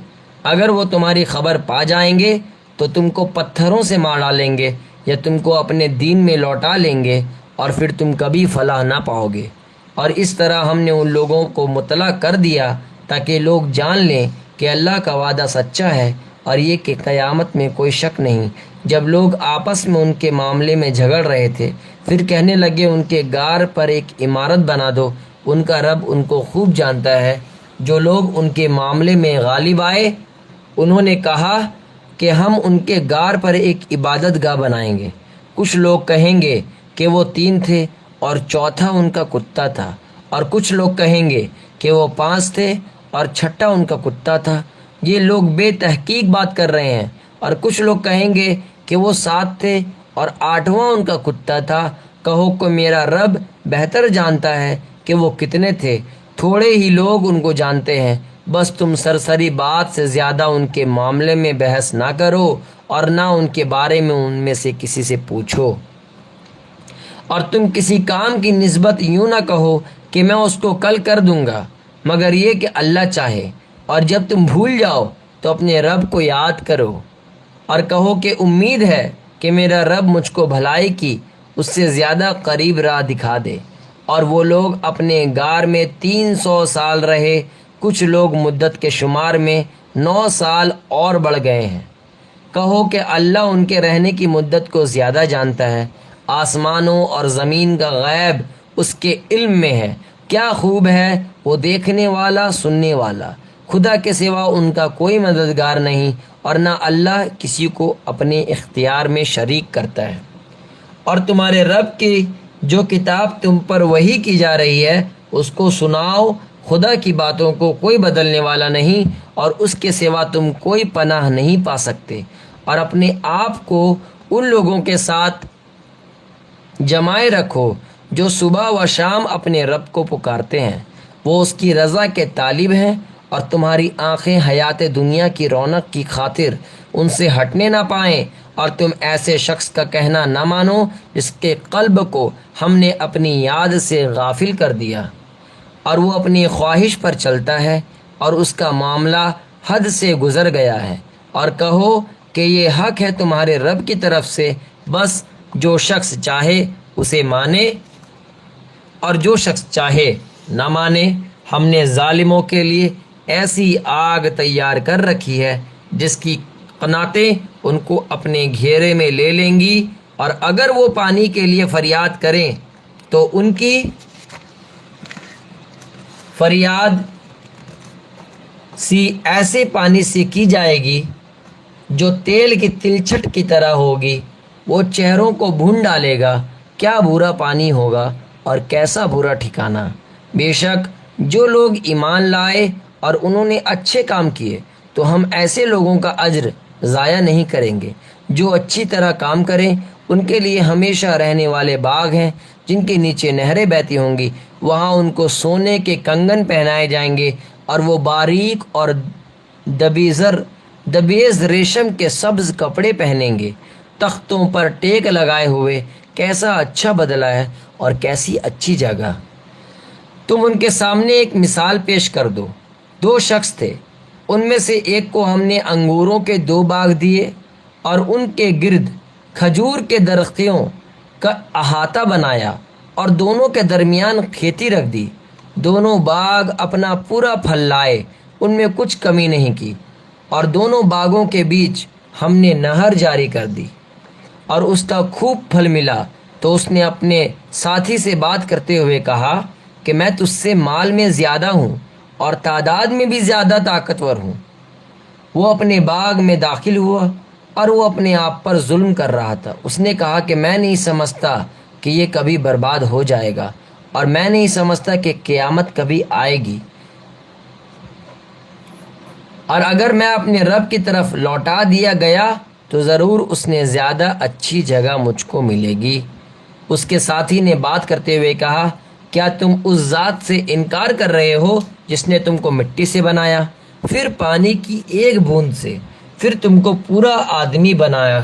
اگر وہ تمہاری خبر پا جائیں گے تو تم کو پتھروں سے مار ڈالیں گے، یا تم کو اپنے دین میں لوٹا لیں گے، اور پھر تم کبھی فلاح نہ پاؤ گے۔ اور اس طرح ہم نے ان لوگوں کو مطلع کر دیا تاکہ لوگ جان لیں کہ اللہ کا وعدہ سچا ہے، اور یہ کہ قیامت میں کوئی شک نہیں۔ جب لوگ آپس میں ان کے معاملے میں جھگڑ رہے تھے، پھر کہنے لگے ان کے غار پر ایک عمارت بنا دو، ان کا رب ان کو خوب جانتا ہے۔ جو لوگ ان کے معاملے میں غالب آئے، انہوں نے کہا کہ ہم ان کے غار پر ایک عبادت گاہ بنائیں گے۔ کچھ لوگ کہیں گے کہ وہ 3 تھے اور چوتھا ان کا کتا تھا، اور کچھ لوگ کہیں گے کہ وہ 5 تھے اور چھٹا ان کا کتا تھا۔ یہ لوگ بے تحقیق بات کر رہے ہیں۔ اور کچھ لوگ کہیں گے کہ وہ 7 تھے اور 8واں ان کا کتا تھا۔ کہو کہ میرا رب بہتر جانتا ہے کہ وہ کتنے تھے، تھوڑے ہی لوگ ان کو جانتے ہیں۔ بس تم سرسری بات سے زیادہ ان کے معاملے میں بحث نہ کرو، اور نہ ان کے بارے میں ان میں سے کسی سے پوچھو۔ اور تم کسی کام کی نسبت یوں نہ کہو کہ میں اس کو کل کر دوں گا، مگر یہ کہ اللہ چاہے۔ اور جب تم بھول جاؤ تو اپنے رب کو یاد کرو، اور کہو کہ امید ہے کہ میرا رب مجھ کو بھلائی کی اس سے زیادہ قریب راہ دکھا دے۔ اور وہ لوگ اپنے غار میں 300 سال رہے۔ کچھ لوگ مدت کے شمار میں 9 سال اور بڑھ گئے ہیں۔ کہو کہ اللہ ان کے رہنے کی مدت کو زیادہ جانتا ہے۔ آسمانوں اور زمین کا غیب اس کے علم میں ہے۔ کیا خوب ہے وہ دیکھنے والا، سننے والا۔ خدا کے سوا ان کا کوئی مددگار نہیں، اور نہ اللہ کسی کو اپنے اختیار میں شریک کرتا ہے۔ اور تمہارے رب کی جو کتاب تم پر وحی کی جا رہی ہے اس کو سناؤ۔ خدا کی باتوں کو کوئی بدلنے والا نہیں اور اس کے سوا تم کوئی پناہ نہیں پا سکتے۔ اور اپنے آپ کو ان لوگوں کے ساتھ جمائے رکھو جو صبح و شام اپنے رب کو پکارتے ہیں، وہ اس کی رضا کے طالب ہیں، اور تمہاری آنکھیں حیات دنیا کی رونق کی خاطر ان سے ہٹنے نہ پائیں، اور تم ایسے شخص کا کہنا نہ مانو جس کے قلب کو ہم نے اپنی یاد سے غافل کر دیا اور وہ اپنی خواہش پر چلتا ہے اور اس کا معاملہ حد سے گزر گیا ہے۔ اور کہو کہ یہ حق ہے تمہارے رب کی طرف سے، بس جو شخص چاہے اسے مانے اور جو شخص چاہے نہ مانے۔ ہم نے ظالموں کے لیے ایسی آگ تیار کر رکھی ہے جس کی قناتیں ان کو اپنے گھیرے میں لے لیں گی، اور اگر وہ پانی کے لیے فریاد کریں تو ان کی فریاد سی ایسے پانی سے کی جائے گی جو تیل کی تلچھٹ کی طرح ہوگی، وہ چہروں کو بھون ڈالے گا۔ کیا برا پانی ہوگا اور کیسا برا ٹھکانہ! بے شک جو لوگ ایمان لائے اور انہوں نے اچھے کام کیے تو ہم ایسے لوگوں کا اجر ضائع نہیں کریں گے۔ جو اچھی طرح کام کریں ان کے لیے ہمیشہ رہنے والے باغ ہیں جن کے نیچے نہریں بہتی ہوں گی، وہاں ان کو سونے کے کنگن پہنائے جائیں گے اور وہ باریک اور دبیز ریشم کے سبز کپڑے پہنیں گے۔ تختوں پر ٹیک لگائے ہوئے کیسا اچھا بدلہ ہے اور کیسی اچھی جگہ! تم ان کے سامنے ایک مثال پیش کر دو۔ دو شخص تھے، ان میں سے ایک کو ہم نے انگوروں کے 2 باغ دیے اور ان کے گرد کھجور کے درختوں کا احاطہ بنایا اور دونوں کے درمیان کھیتی رکھ دی۔ دونوں باغ اپنا پورا پھل لائے، ان میں کچھ کمی نہیں کی، اور دونوں باغوں کے بیچ ہم نے نہر جاری کر دی اور اس کا خوب پھل ملا۔ تو اس نے اپنے ساتھی سے بات کرتے ہوئے کہا کہ میں تجھ سے مال میں زیادہ ہوں اور تعداد میں بھی زیادہ طاقتور ہوں۔ وہ اپنے باغ میں داخل ہوا اور وہ اپنے آپ پر ظلم کر رہا تھا۔ اس نے کہا کہ میں نہیں سمجھتا کہ یہ کبھی برباد ہو جائے گا، اور میں نہیں سمجھتا کہ قیامت کبھی آئے گی، اور اگر میں اپنے رب کی طرف لوٹا دیا گیا تو ضرور اس نے زیادہ اچھی جگہ مجھ کو ملے گی۔ اس کے ساتھی نے بات کرتے ہوئے کہا، کیا تم اس ذات سے انکار کر رہے ہو جس نے تم کو مٹی سے بنایا، پھر پانی کی ایک بوند سے، پھر تم کو پورا آدمی بنایا؟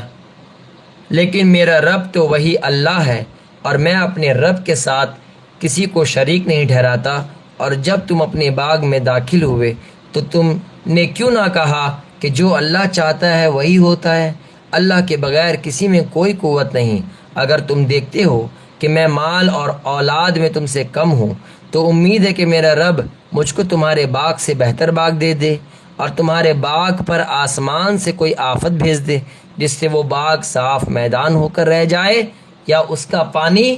لیکن میرا رب تو وہی اللہ ہے، اور میں اپنے رب کے ساتھ کسی کو شریک نہیں ٹھہراتا۔ اور جب تم اپنے باغ میں داخل ہوئے تو تم نے کیوں نہ کہا کہ جو اللہ چاہتا ہے وہی ہوتا ہے؟ اللہ کے بغیر کسی میں کوئی قوت نہیں۔ اگر تم دیکھتے ہو کہ میں مال اور اولاد میں تم سے کم ہوں تو امید ہے کہ میرا رب مجھ کو تمہارے باغ سے بہتر باغ دے دے، اور تمہارے باغ پر آسمان سے کوئی آفت بھیج دے جس سے وہ باغ صاف میدان ہو کر رہ جائے یا اس کا پانی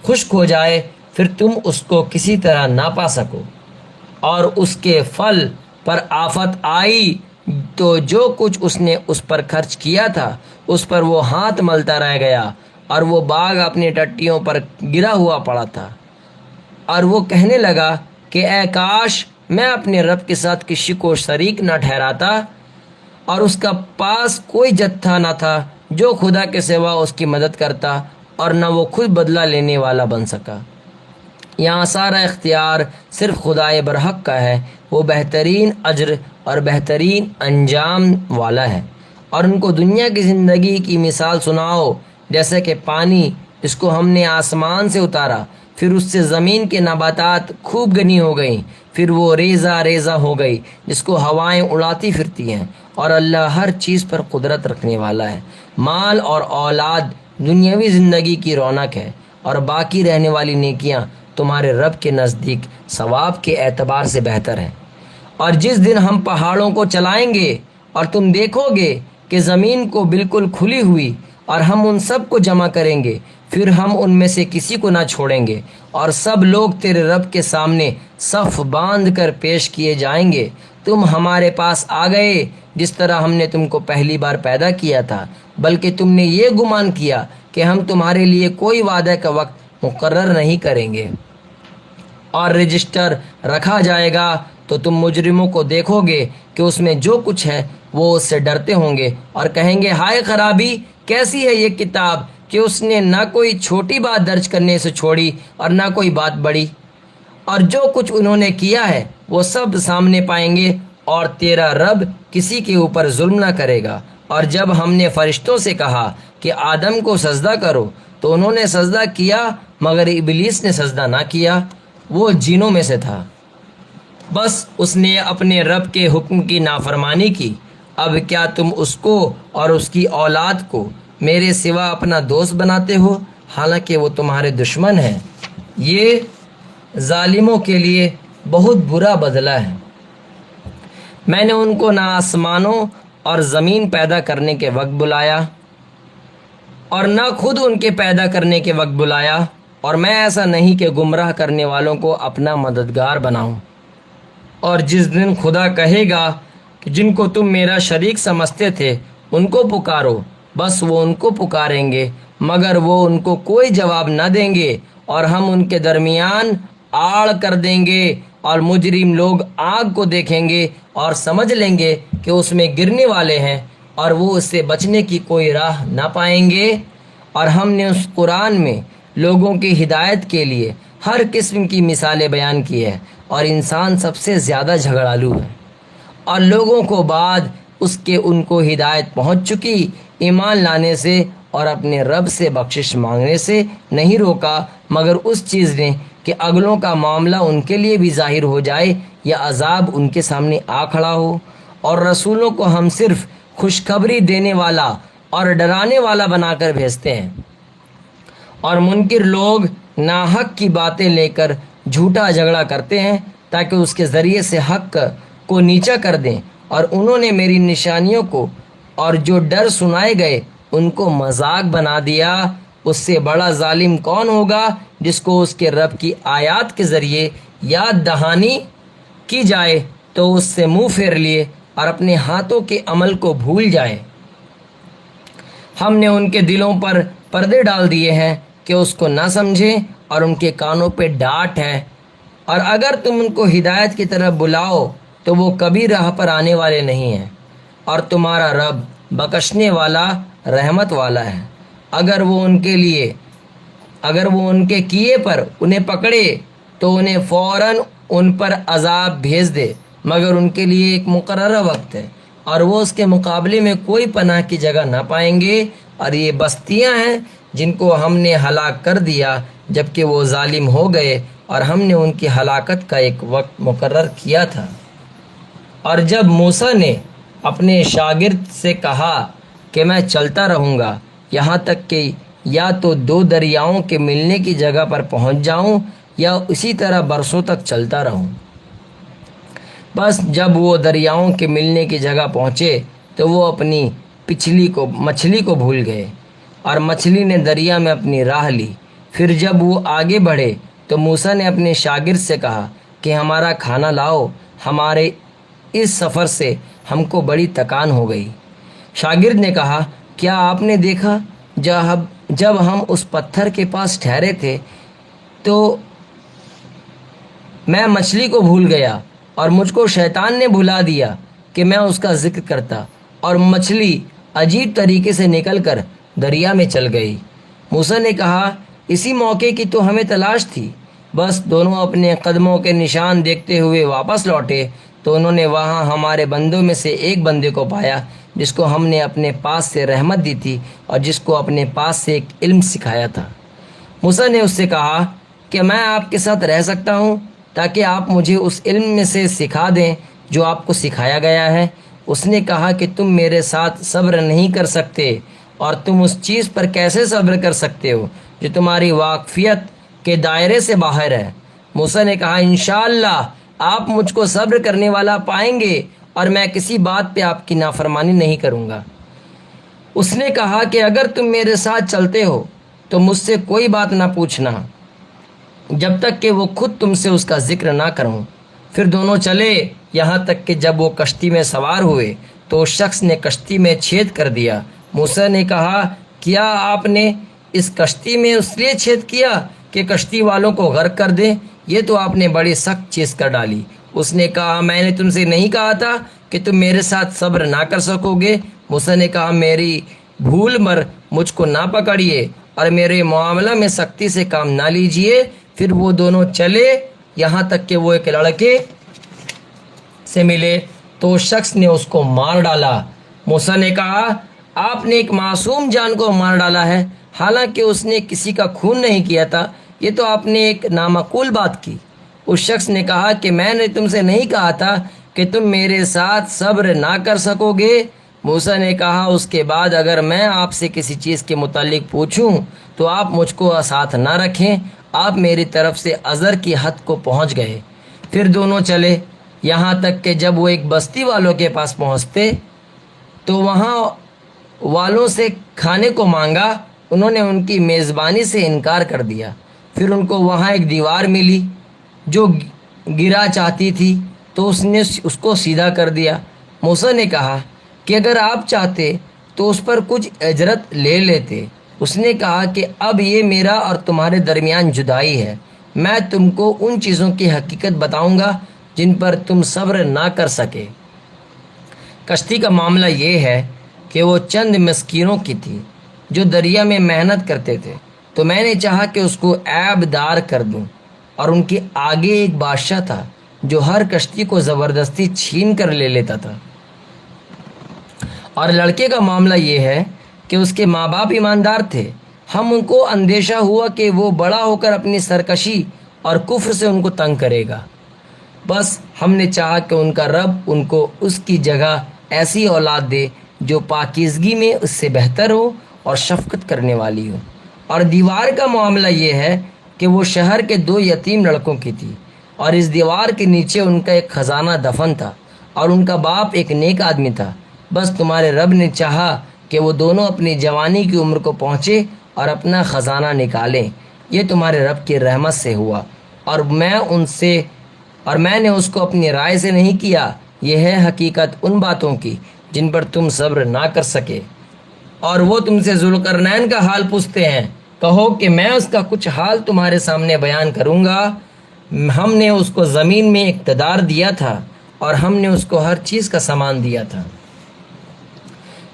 خشک ہو جائے، پھر تم اس کو کسی طرح نہ پا سکو۔ اور اس کے پھل پر آفت آئی تو جو کچھ اس نے اس پر خرچ کیا تھا اس پر وہ ہاتھ ملتا رہ گیا، اور وہ باغ اپنی ٹٹیوں پر گرا ہوا پڑا تھا، اور وہ کہنے لگا کہ اے کاش میں اپنے رب کے ساتھ کسی کو شریک نہ ٹھہراتا، اور اس کا پاس کوئی جتھا نہ تھا جو خدا کے سوا اس کی مدد کرتا، اور نہ وہ خود بدلہ لینے والا بن سکا۔ یہاں سارا اختیار صرف خدائے برحق کا ہے، وہ بہترین اجر اور بہترین انجام والا ہے۔ اور ان کو دنیا کی زندگی کی مثال سناؤ، جیسے کہ پانی جس کو ہم نے آسمان سے اتارا، پھر اس سے زمین کے نباتات خوب گھنی ہو گئیں، پھر وہ ریزہ ریزہ ہو گئی جس کو ہوائیں اڑاتی پھرتی ہیں، اور اللہ ہر چیز پر قدرت رکھنے والا ہے۔ مال اور اولاد دنیاوی زندگی کی رونق ہے، اور باقی رہنے والی نیکیاں تمہارے رب کے نزدیک ثواب کے اعتبار سے بہتر ہیں۔ اور جس دن ہم پہاڑوں کو چلائیں گے اور تم دیکھو گے کہ زمین کو بالکل کھلی ہوئی، اور ہم ان سب کو جمع کریں گے، پھر ہم ان میں سے کسی کو نہ چھوڑیں گے، اور سب لوگ تیرے رب کے سامنے صف باندھ کر پیش کیے جائیں گے، تم ہمارے پاس آ گئے جس طرح ہم نے تم کو پہلی بار پیدا کیا تھا، بلکہ تم نے یہ گمان کیا کہ ہم تمہارے لیے کوئی وعدے کا وقت مقرر نہیں کریں گے اور رجسٹر رکھا جائے گا تو تم مجرموں کو دیکھو گے کہ اس میں جو کچھ ہے وہ اس سے ڈرتے ہوں گے اور کہیں گے ہائے خرابی، کیسی ہے یہ کتاب کہ اس نے نہ کوئی چھوٹی بات درج کرنے سے چھوڑی اور نہ کوئی بات بڑی، اور جو کچھ انہوں نے کیا ہے وہ سب سامنے پائیں گے، اور تیرا رب کسی کے اوپر ظلم نہ کرے گا۔ اور جب ہم نے فرشتوں سے کہا کہ آدم کو سجدہ کرو تو انہوں نے سجدہ کیا، مگر ابلیس نے سجدہ نہ کیا، وہ جنوں میں سے تھا، بس اس نے اپنے رب کے حکم کی نافرمانی کی۔ اب کیا تم اس کو اور اس کی اولاد کو میرے سوا اپنا دوست بناتے ہو، حالانکہ وہ تمہارے دشمن ہیں؟ یہ ظالموں کے لیے بہت برا بدلہ ہے۔ میں نے ان کو نہ آسمانوں اور زمین پیدا کرنے کے وقت بلایا اور نہ خود ان کے پیدا کرنے کے وقت بلایا، اور میں ایسا نہیں کہ گمراہ کرنے والوں کو اپنا مددگار بناؤں۔ اور جس دن خدا کہے گا کہ جن کو تم میرا شریک سمجھتے تھے ان کو پکارو، بس وہ ان کو پکاریں گے، مگر وہ ان کو کوئی جواب نہ دیں گے، اور ہم ان کے درمیان آڑ کر دیں گے، اور مجرم لوگ آگ کو دیکھیں گے اور سمجھ لیں گے کہ اس میں گرنے والے ہیں، اور وہ اس سے بچنے کی کوئی راہ نہ پائیں گے۔ اور ہم نے اس قرآن میں لوگوں کی ہدایت کے لیے ہر قسم کی مثالیں بیان کی ہے، اور انسان سب سے زیادہ جھگڑالو ہے، اور لوگوں کو بعد اس کے ان کو ہدایت پہنچ چکی، ایمان لانے سے اور اپنے رب سے بخشش مانگنے سے نہیں روکا، مگر اس چیز نے کہ اگلوں کا معاملہ ان کے لیے بھی ظاہر ہو جائے یا عذاب ان کے سامنے آ کھڑا ہو۔ اور رسولوں کو ہم صرف خوشخبری دینے والا اور ڈرانے والا بنا کر بھیجتے ہیں، اور منکر لوگ ناحق کی باتیں لے کر جھوٹا جھگڑا کرتے ہیں تاکہ اس کے ذریعے سے حق کو نیچا کر دیں، اور انہوں نے میری نشانیوں کو اور جو ڈر سنائے گئے ان کو مذاق بنا دیا۔ اس سے بڑا ظالم کون ہوگا جس کو اس کے رب کی آیات کے ذریعے یاد دہانی کی جائے تو اس سے منہ پھیر لیے اور اپنے ہاتھوں کے عمل کو بھول جائے۔ ہم نے ان کے دلوں پر پردے ڈال دیے ہیں کہ اس کو نہ سمجھیں، اور ان کے کانوں پہ ڈانٹ ہے، اور اگر تم ان کو ہدایت کی طرف بلاؤ تو وہ کبھی راہ پر آنے والے نہیں ہیں، اور تمہارا رب بخشنے والا رحمت والا ہے۔ اگر وہ ان کے کیے پر انہیں پکڑے تو انہیں فوراً ان پر عذاب بھیج دے، مگر ان کے لیے ایک مقررہ وقت ہے، اور وہ اس کے مقابلے میں کوئی پناہ کی جگہ نہ پائیں گے۔ اور یہ بستیاں ہیں جن کو ہم نے ہلاک کر دیا جبکہ وہ ظالم ہو گئے، اور ہم نے ان کی ہلاکت کا ایک وقت مقرر کیا تھا۔ اور جب موسیٰ نے اپنے شاگرد سے کہا کہ میں چلتا رہوں گا یہاں تک کہ یا تو دو دریاؤں کے ملنے کی جگہ پر پہنچ جاؤں یا اسی طرح برسوں تک چلتا رہوں، بس جب وہ دریاؤں کے ملنے کی جگہ پہنچے تو وہ اپنی مچھلی کو بھول گئے، اور مچھلی نے دریا میں اپنی راہ لی۔ پھر جب وہ آگے بڑھے تو موسیٰ نے اپنے شاگرد سے کہا کہ ہمارا کھانا لاؤ، ہمارے اس سفر سے ہم کو بڑی تکان ہو گئی۔ شاگرد نے کہا کیا آپ نے دیکھا جب ہم اس پتھر کے پاس ٹھہرے تھے تو میں مچھلی کو بھول گیا، اور مجھ کو شیطان نے بھلا دیا کہ میں اس کا ذکر کرتا، اور مچھلی عجیب طریقے سے نکل کر دریا میں چل گئی۔ موسیٰ نے کہا اسی موقع کی تو ہمیں تلاش تھی۔ بس دونوں اپنے قدموں کے نشان دیکھتے ہوئے واپس لوٹے تو انہوں نے وہاں ہمارے بندوں میں سے ایک بندے کو پایا جس کو ہم نے اپنے پاس سے رحمت دی تھی اور جس کو اپنے پاس سے ایک علم سکھایا تھا۔ موسیٰ نے اس سے کہا کہ میں آپ کے ساتھ رہ سکتا ہوں تاکہ آپ مجھے اس علم میں سے سکھا دیں جو آپ کو سکھایا گیا ہے۔ اس نے کہا کہ تم میرے ساتھ صبر نہیں کر سکتے، اور تم اس چیز پر کیسے صبر کر سکتے ہو جو تمہاری واقفیت کے دائرے سے باہر ہے؟ موسیٰ نے کہا انشاءاللہ آپ مجھ کو صبر کرنے والا پائیں گے، اور میں کسی بات پہ آپ کی نافرمانی نہیں کروں گا۔ اس نے کہا کہ اگر تم میرے ساتھ چلتے ہو تو مجھ سے کوئی بات نہ پوچھنا جب تک کہ وہ خود تم سے اس کا ذکر نہ کروں۔ پھر دونوں چلے یہاں تک کہ جب وہ کشتی میں سوار ہوئے تو اس شخص نے کشتی میں چھید کر دیا۔ موسیٰ نے کہا، کیا آپ نے اس کشتی میں اس لیے چھید کیا کہ کشتی والوں کو غرق کر دیں؟ یہ تو آپ نے بڑی سخت چیز کر ڈالی۔ اس نے کہا، میں نے تم سے نہیں کہا تھا کہ تم میرے ساتھ صبر نہ کر سکو گے؟ موسیٰ نے کہا، میری بھول پر مجھ کو نہ پکڑیے اور میرے معاملہ میں سختی سے کام نہ لیجیے۔ پھر وہ دونوں چلے یہاں تک کہ وہ ایک لڑکے سے ملے تو اس شخص نے اس کو مار ڈالا۔ موسیٰ نے کہا، آپ نے ایک معصوم جان کو مار ڈالا ہے، حالانکہ اس نے کسی کا خون نہیں کیا تھا۔ یہ تو آپ نے ایک نامعقول بات کی۔ اس شخص نے کہا کہ میں نے تم سے نہیں کہا تھا کہ تم میرے ساتھ صبر نہ کر سکو گے؟ موسیٰ نے کہا، اس کے بعد اگر میں آپ سے کسی چیز کے متعلق پوچھوں تو آپ مجھ کو ساتھ نہ رکھیں۔ آپ میری طرف سے عذر کی حد کو پہنچ گئے۔ پھر دونوں چلے یہاں تک کہ جب وہ ایک بستی والوں کے پاس پہنچتے تو وہاں والوں سے کھانے کو مانگا۔ انہوں نے ان کی میزبانی سے انکار کر دیا۔ پھر ان کو وہاں ایک دیوار ملی جو گرا چاہتی تھی تو اس نے اس کو سیدھا کر دیا۔ موسیٰ نے کہا کہ اگر آپ چاہتے تو اس پر کچھ اجرت لے لیتے۔ اس نے کہا کہ اب یہ میرا اور تمہارے درمیان جدائی ہے۔ میں تم کو ان چیزوں کی حقیقت بتاؤں گا جن پر تم صبر نہ کر سکے۔ کشتی کا معاملہ یہ ہے کہ وہ چند مسکینوں کی تھی جو دریا میں محنت کرتے تھے، تو میں نے چاہا کہ اس کو عیب دار کر دوں۔ اور ان کے آگے ایک بادشاہ تھا جو ہر کشتی کو زبردستی چھین کر لے لیتا تھا۔ اور لڑکے کا معاملہ یہ ہے کہ اس کے ماں باپ ایماندار تھے۔ ہم ان کو اندیشہ ہوا کہ وہ بڑا ہو کر اپنی سرکشی اور کفر سے ان کو تنگ کرے گا۔ بس ہم نے چاہا کہ ان کا رب ان کو اس کی جگہ ایسی اولاد دے جو پاکیزگی میں اس سے بہتر ہو اور شفقت کرنے والی ہو۔ اور دیوار کا معاملہ یہ ہے کہ وہ شہر کے 2 یتیم لڑکوں کی تھی، اور اس دیوار کے نیچے ان کا ایک خزانہ دفن تھا، اور ان کا باپ ایک نیک آدمی تھا۔ بس تمہارے رب نے چاہا کہ وہ دونوں اپنی جوانی کی عمر کو پہنچے اور اپنا خزانہ نکالیں۔ یہ تمہارے رب کی رحمت سے ہوا، اور میں نے اس کو اپنی رائے سے نہیں کیا۔ یہ ہے حقیقت ان باتوں کی جن پر تم صبر نہ کر سکے۔ اور وہ تم سے ذوالقرنین کا حال پوچھتے ہیں، کہو کہ میں اس کا کچھ حال تمہارے سامنے بیان کروں گا۔ ہم نے اس کو زمین میں اقتدار دیا تھا اور ہم نے اس کو ہر چیز کا سامان دیا تھا۔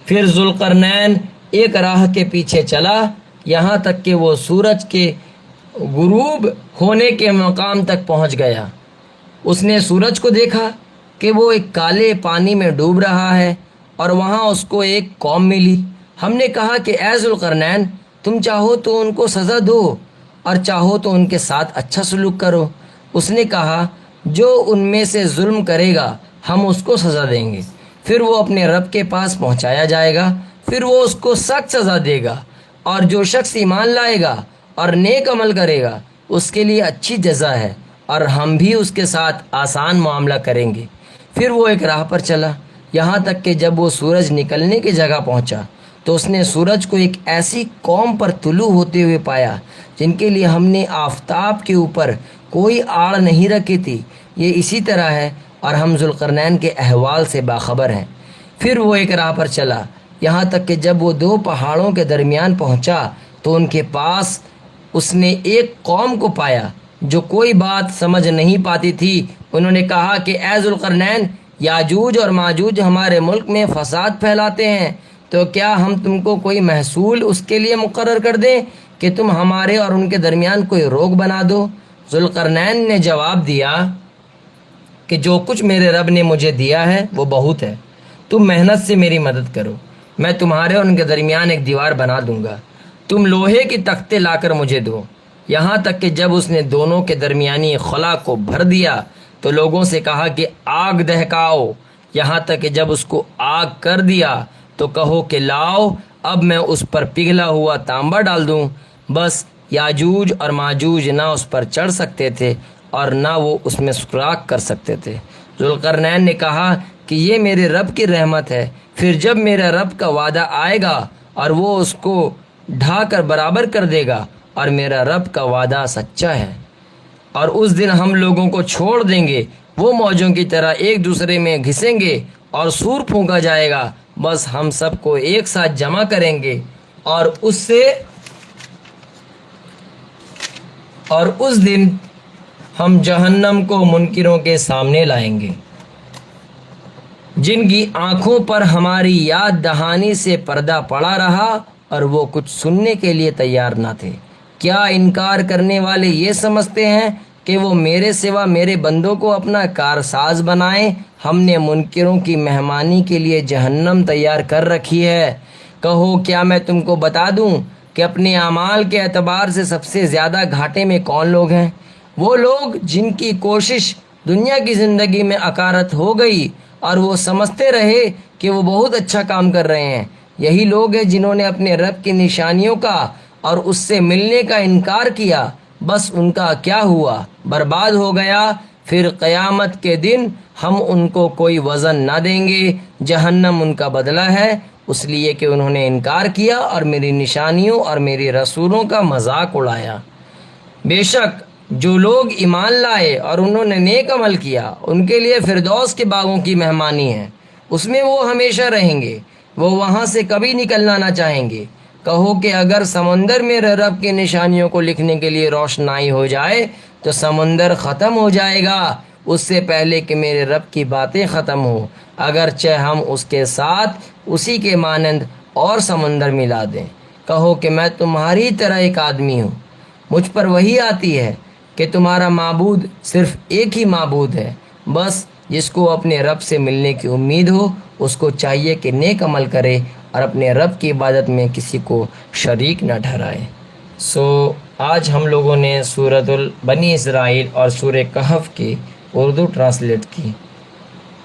پھر ذوالقرنین ایک راہ کے پیچھے چلا یہاں تک کہ وہ سورج کے غروب ہونے کے مقام تک پہنچ گیا۔ اس نے سورج کو دیکھا کہ وہ ایک کالے پانی میں ڈوب رہا ہے، اور وہاں اس کو ایک قوم ملی۔ ہم نے کہا کہ اے ذوالقرنین، تم چاہو تو ان کو سزا دو اور چاہو تو ان کے ساتھ اچھا سلوک کرو۔ اس نے کہا، جو ان میں سے ظلم کرے گا ہم اس کو سزا دیں گے، پھر وہ اپنے رب کے پاس پہنچایا جائے گا، پھر وہ اس کو سخت سزا دے گا، اور جو شخص ایمان لائے گا اور نیک عمل کرے گا اس کے لیے اچھی جزا ہے، اور ہم بھی اس کے ساتھ آسان معاملہ کریں گے۔ پھر وہ ایک راہ پر چلا یہاں تک کہ جب وہ سورج نکلنے کی جگہ پہنچا تو اس نے سورج کو ایک ایسی قوم پر طلوع ہوتے ہوئے پایا جن کے لیے ہم نے آفتاب کے اوپر کوئی آڑ نہیں رکھی تھی۔ یہ اسی طرح ہے، اور ہم ذوالقرنین کے احوال سے باخبر ہیں۔ پھر وہ ایک راہ پر چلا یہاں تک کہ جب وہ 2 پہاڑوں کے درمیان پہنچا تو ان کے پاس اس نے ایک قوم کو پایا جو کوئی بات سمجھ نہیں پاتی تھی۔ انہوں نے کہا کہ اے ذوالقرنین، یاجوج اور ماجوج ہمارے ملک میں فساد پھیلاتے ہیں، تو کیا ہم تم کو کوئی محصول اس کے لیے مقرر کر دیں کہ تم ہمارے اور ان کے درمیان کوئی روک بنا دو؟ ذوالقرنین نے جواب دیا کہ جو کچھ میرے رب نے مجھے دیا ہے وہ بہت ہے، تم محنت سے میری مدد کرو، میں تمہارے اور ان کے درمیان ایک دیوار بنا دوں گا، تم لوہے کی تختے لا کر مجھے دو۔ یہاں تک کہ جب اس نے دونوں کے درمیانی خلا کو بھر دیا تو لوگوں سے کہا کہ آگ دہکاؤ، یہاں تک کہ جب اس کو آگ کر دیا تو کہو کہ لاؤ اب میں اس پر پگھلا ہوا تانبا ڈال دوں۔ بس یاجوج اور ماجوج نہ اس پر چڑھ سکتے تھے اور نہ وہ اس میں سوراخ کر سکتے تھے۔ ذوالقرنین نے کہا کہ یہ میرے رب کی رحمت ہے، پھر جب میرا رب کا وعدہ آئے گا اور وہ اس کو ڈھا کر برابر کر دے گا، اور میرا رب کا وعدہ سچا ہے، اور اس دن ہم لوگوں کو چھوڑ دیں گے وہ موجوں کی طرح ایک دوسرے میں گھسیں گے اور سور پھونکا جائے گا، بس ہم سب کو ایک ساتھ جمع کریں گے اور اس دن ہم جہنم کو منکروں کے سامنے لائیں گے، جن کی آنکھوں پر ہماری یاد دہانی سے پردہ پڑا رہا اور وہ کچھ سننے کے لیے تیار نہ تھے۔ کیا انکار کرنے والے یہ سمجھتے ہیں کہ وہ میرے سوا میرے بندوں کو اپنا کارساز بنائیں؟ ہم نے منکروں کی مہمانی کے لیے جہنم تیار کر رکھی ہے۔ کہو کیا میں تم کو بتا دوں کہ اپنے اعمال کے اعتبار سے سب سے زیادہ گھاٹے میں کون لوگ ہیں؟ وہ لوگ جن کی کوشش دنیا کی زندگی میں عکارت ہو گئی اور وہ سمجھتے رہے کہ وہ بہت اچھا کام کر رہے ہیں۔ یہی لوگ ہیں جنہوں نے اپنے رب کی نشانیوں کا اور اس سے ملنے کا انکار کیا، بس ان کا کیا ہوا؟ برباد ہو گیا۔ پھر قیامت کے دن ہم ان کو کوئی وزن نہ دیں گے۔ جہنم ان کا بدلہ ہے، اس لیے کہ انہوں نے انکار کیا اور میری نشانیوں اور میری رسولوں کا مذاق اڑایا۔ بے شک جو لوگ ایمان لائے اور انہوں نے نیک عمل کیا، ان کے لیے فردوس کے باغوں کی مہمانی ہے، اس میں وہ ہمیشہ رہیں گے، وہ وہاں سے کبھی نکلنا نہ چاہیں گے۔ کہو کہ اگر سمندر میں رب کی نشانیوں کو لکھنے کے لیے روشنائی ہو جائے تو سمندر ختم ہو جائے گا اس سے پہلے کہ میرے رب کی باتیں ختم ہو، اگرچہ ہم اس کے ساتھ اسی کے مانند اور سمندر ملا دیں۔ کہو کہ میں تمہاری طرح ایک آدمی ہوں، مجھ پر وحی آتی ہے کہ تمہارا معبود صرف ایک ہی معبود ہے، بس جس کو اپنے رب سے ملنے کی امید ہو اس کو چاہیے کہ نیک عمل کرے اور اپنے رب کی عبادت میں کسی کو شریک نہ ٹھہرائے۔ آج ہم لوگوں نے سورۃ بنی اسرائیل اور سورہ کہف کی اردو ٹرانسلیٹ کی۔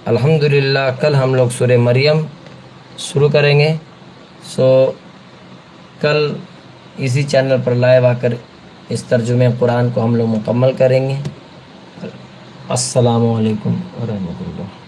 الحمدللہ کل ہم لوگ سورہ مریم شروع کریں گے۔ کل اسی چینل پر لائیو آ کر اس ترجمہ قرآن کو ہم لوگ مکمل کریں گے۔ السلام علیکم ورحمۃ اللہ۔